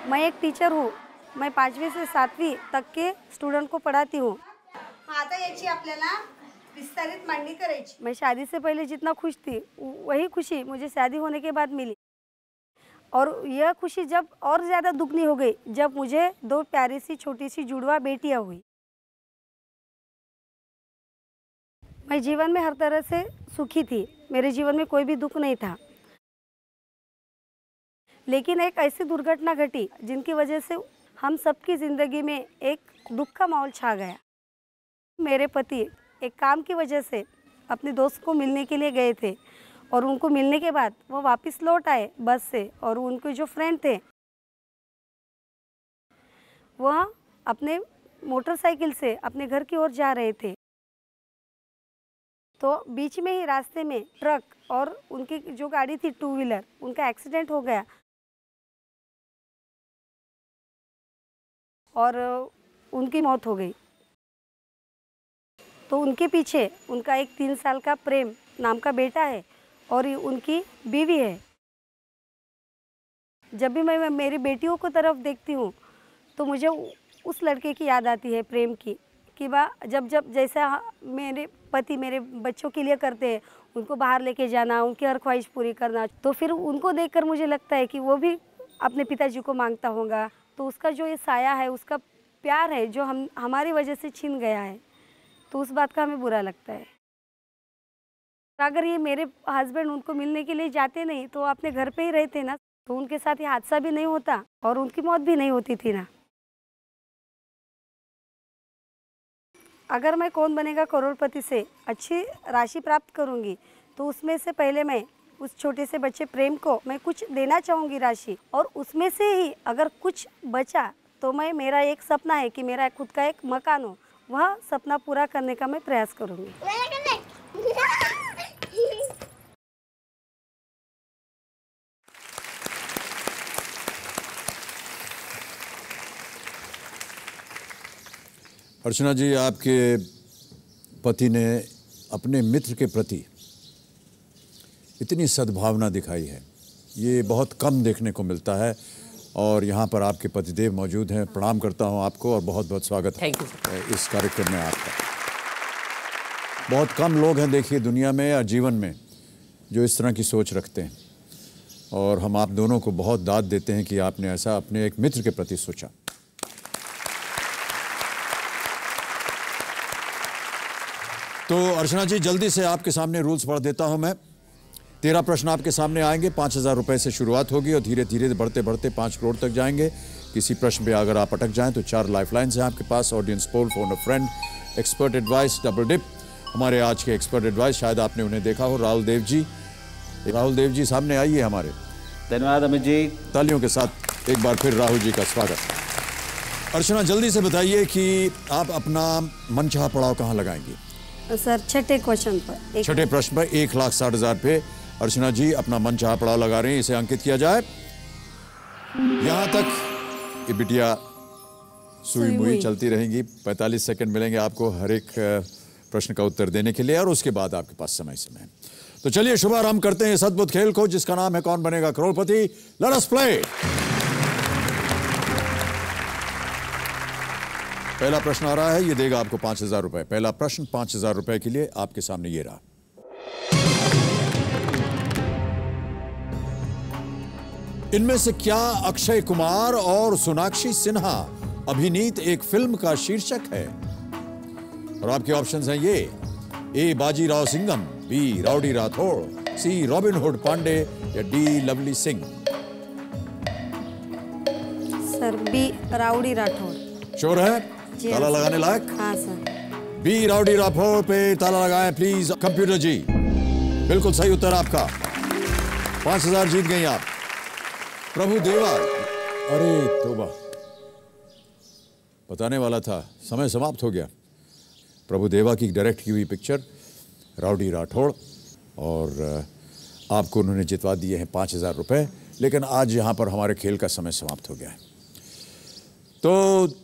मैं एक टीचर हूँ। मैं 5वीं से 7वीं तक के स्टूडेंट को पढ़ाती हूँ। आता याची आपल्याला विस्तारित मांडणी करायची। मैं शादी से पहले जितना खुश थी वही खुशी मुझे शादी होने के बाद मिली, और यह खुशी जब और ज़्यादा दुगनी हो गई जब मुझे 2 प्यारी सी छोटी सी जुड़वा बेटियाँ हुई। मैं जीवन में हर तरह से सुखी थी, मेरे जीवन में कोई भी दुख नहीं था। लेकिन एक ऐसी दुर्घटना घटी जिनकी वजह से हम सबकी ज़िंदगी में एक दुख का माहौल छा गया। मेरे पति एक काम की वजह से अपने दोस्त को मिलने के लिए गए थे और उनको मिलने के बाद वो वापस लौट आए बस से, और उनके जो फ्रेंड थे वह अपने मोटरसाइकिल से अपने घर की ओर जा रहे थे। तो बीच में ही रास्ते में ट्रक और उनकी जो गाड़ी थी 2 व्हीलर, उनका एक्सीडेंट हो गया और उनकी मौत हो गई। तो उनके पीछे उनका एक 3 साल का प्रेम नाम का बेटा है और उनकी बीवी है। जब भी मैं मेरी बेटियों को तरफ देखती हूँ तो मुझे उस लड़के की याद आती है, प्रेम की, कि जब जैसा मेरे पति मेरे बच्चों के लिए करते हैं, उनको बाहर लेके जाना, उनकी हर ख्वाहिश पूरी करना, तो फिर उनको देखकर मुझे लगता है कि वो भी अपने पिताजी को मांगता होगा। तो उसका जो ये साया है, उसका प्यार है जो हमारी वजह से छीन गया है, तो उस बात का हमें बुरा लगता है। अगर ये मेरे हस्बैंड उनको मिलने के लिए जाते नहीं तो अपने घर पे ही रहते ना, तो उनके साथ ये हादसा भी नहीं होता और उनकी मौत भी नहीं होती थी ना। अगर मैं कौन बनेगा करोड़पति से अच्छी राशि प्राप्त करूंगी तो उसमें से पहले मैं उस छोटे से बच्चे प्रेम को मैं कुछ देना चाहूँगी राशि, और उसमें से ही अगर कुछ बचा तो मेरा एक सपना है कि मेरा खुद का एक मकान हो, वह सपना पूरा करने का मैं प्रयास करूँगी। अर्चना जी, आपके पति ने अपने मित्र के प्रति इतनी सद्भावना दिखाई है, ये बहुत कम देखने को मिलता है, और यहाँ पर आपके पतिदेव मौजूद हैं। प्रणाम करता हूँ आपको और बहुत बहुत स्वागत है इस कार्यक्रम में आपका। बहुत कम लोग हैं देखिए दुनिया में या जीवन में जो इस तरह की सोच रखते हैं, और हम आप दोनों को बहुत दाद देते हैं कि आपने ऐसा अपने एक मित्र के प्रति सोचा। तो अर्चना जी, जल्दी से आपके सामने रूल्स पढ़ देता हूं मैं। 13 प्रश्न आपके सामने आएंगे, 5,000 रुपए से शुरुआत होगी और धीरे धीरे बढ़ते बढ़ते 5 करोड़ तक जाएंगे। किसी प्रश्न में अगर आप अटक जाएं तो 4 लाइफलाइंस हैं आपके पास। Audience poll, phone a friend, expert advice, double dip. हमारे आज के एक्सपर्ट एडवाइस, शायद आपने उन्हें देखा हो, राहुल देव जी। राहुल देव जी सामने आइए हमारे। धन्यवाद अमित जी। तालियों के साथ एक बार फिर राहुल जी का स्वागत। अर्चना, जल्दी से बताइए कि आप अपना मनचाहा पड़ाव कहाँ लगाएंगी? सर, छठे क्वेश्चन पर, छठे प्रश्न पर 1,60,000 पे अर्चना जी अपना मनचाहा पड़ाव लगा रहे हैं। इसे अंकित किया जाए। यहां तक ये बिटिया सुई मुई चलती रहेंगी। 45 सेकंड मिलेंगे आपको हर एक प्रश्न का उत्तर देने के लिए, और उसके बाद आपके पास समय है। तो चलिए शुभारंभ करते हैं इस अद्भुत खेल को जिसका नाम है कौन Banega Crorepati. Let us play. पहला प्रश्न आ रहा है, ये देगा आपको 5,000 रुपए। पहला प्रश्न 5,000 रुपए के लिए आपके सामने ये रहा। इनमें से क्या अक्षय कुमार और सोनाक्षी सिन्हा अभिनीत एक फिल्म का शीर्षक है? और आपके ऑप्शंस हैं ये: A Bajirao Singham, B Rowdy Rathore, C Robin Hood Pandey या D Lovely Singh. Sir, B Rowdy Rathore. Sure है? ताला लगाने लायक? हाँ सर। बी राउडी राठौड़ पे ताला लगाएं प्लीज। कंप्यूटर जी, बिल्कुल सही उत्तर आपका। 5,000 जीत गई आप। प्रभु देवा, अरे तोबा, बताने वाला था, समय समाप्त हो गया। प्रभु देवा की डायरेक्ट की हुई पिक्चर राउडी राठौड़, और आपको उन्होंने जितवा दिए हैं 5,000 रुपए। लेकिन आज यहाँ पर हमारे खेल का समय समाप्त हो गया है। तो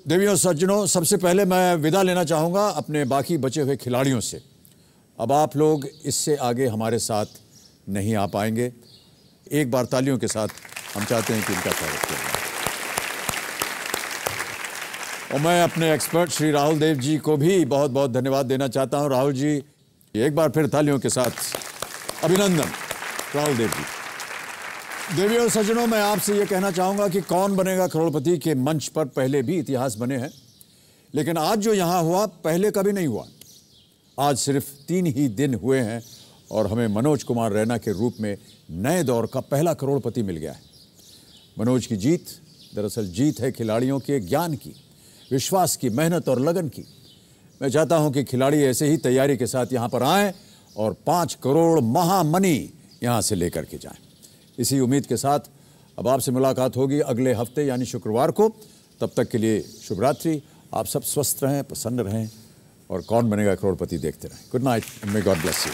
देवियों सज्जनों, सबसे पहले मैं विदा लेना चाहूँगा अपने बाकी बचे हुए खिलाड़ियों से। अब आप लोग इससे आगे हमारे साथ नहीं आ पाएंगे। एक बार तालियों के साथ हम चाहते हैं कि इनका स्वागत किया जाए। और मैं अपने एक्सपर्ट श्री राहुल देव जी को भी बहुत बहुत धन्यवाद देना चाहता हूं। राहुल जी, एक बार फिर तालियों के साथ अभिनंदन राहुल देव जी। देवियों और सज्जनों, मैं आपसे यह कहना चाहूंगा कि कौन बनेगा करोड़पति के मंच पर पहले भी इतिहास बने हैं, लेकिन आज जो यहां हुआ पहले कभी नहीं हुआ। आज सिर्फ 3 ही दिन हुए हैं और हमें मनोज कुमार रैना के रूप में नए दौर का पहला करोड़पति मिल गया है। मनोज की जीत दरअसल जीत है खिलाड़ियों के ज्ञान की, विश्वास की, मेहनत और लगन की। मैं चाहता हूं कि खिलाड़ी ऐसे ही तैयारी के साथ यहां पर आएं और 5 करोड़ महामनी यहां से लेकर के जाएं। इसी उम्मीद के साथ अब आपसे मुलाकात होगी अगले हफ्ते यानी शुक्रवार को। तब तक के लिए शुभ रात्रि। आप सब स्वस्थ रहें, प्रसन्न रहें और कौन बनेगा करोड़पति देखते रहें। Good night and may God bless you.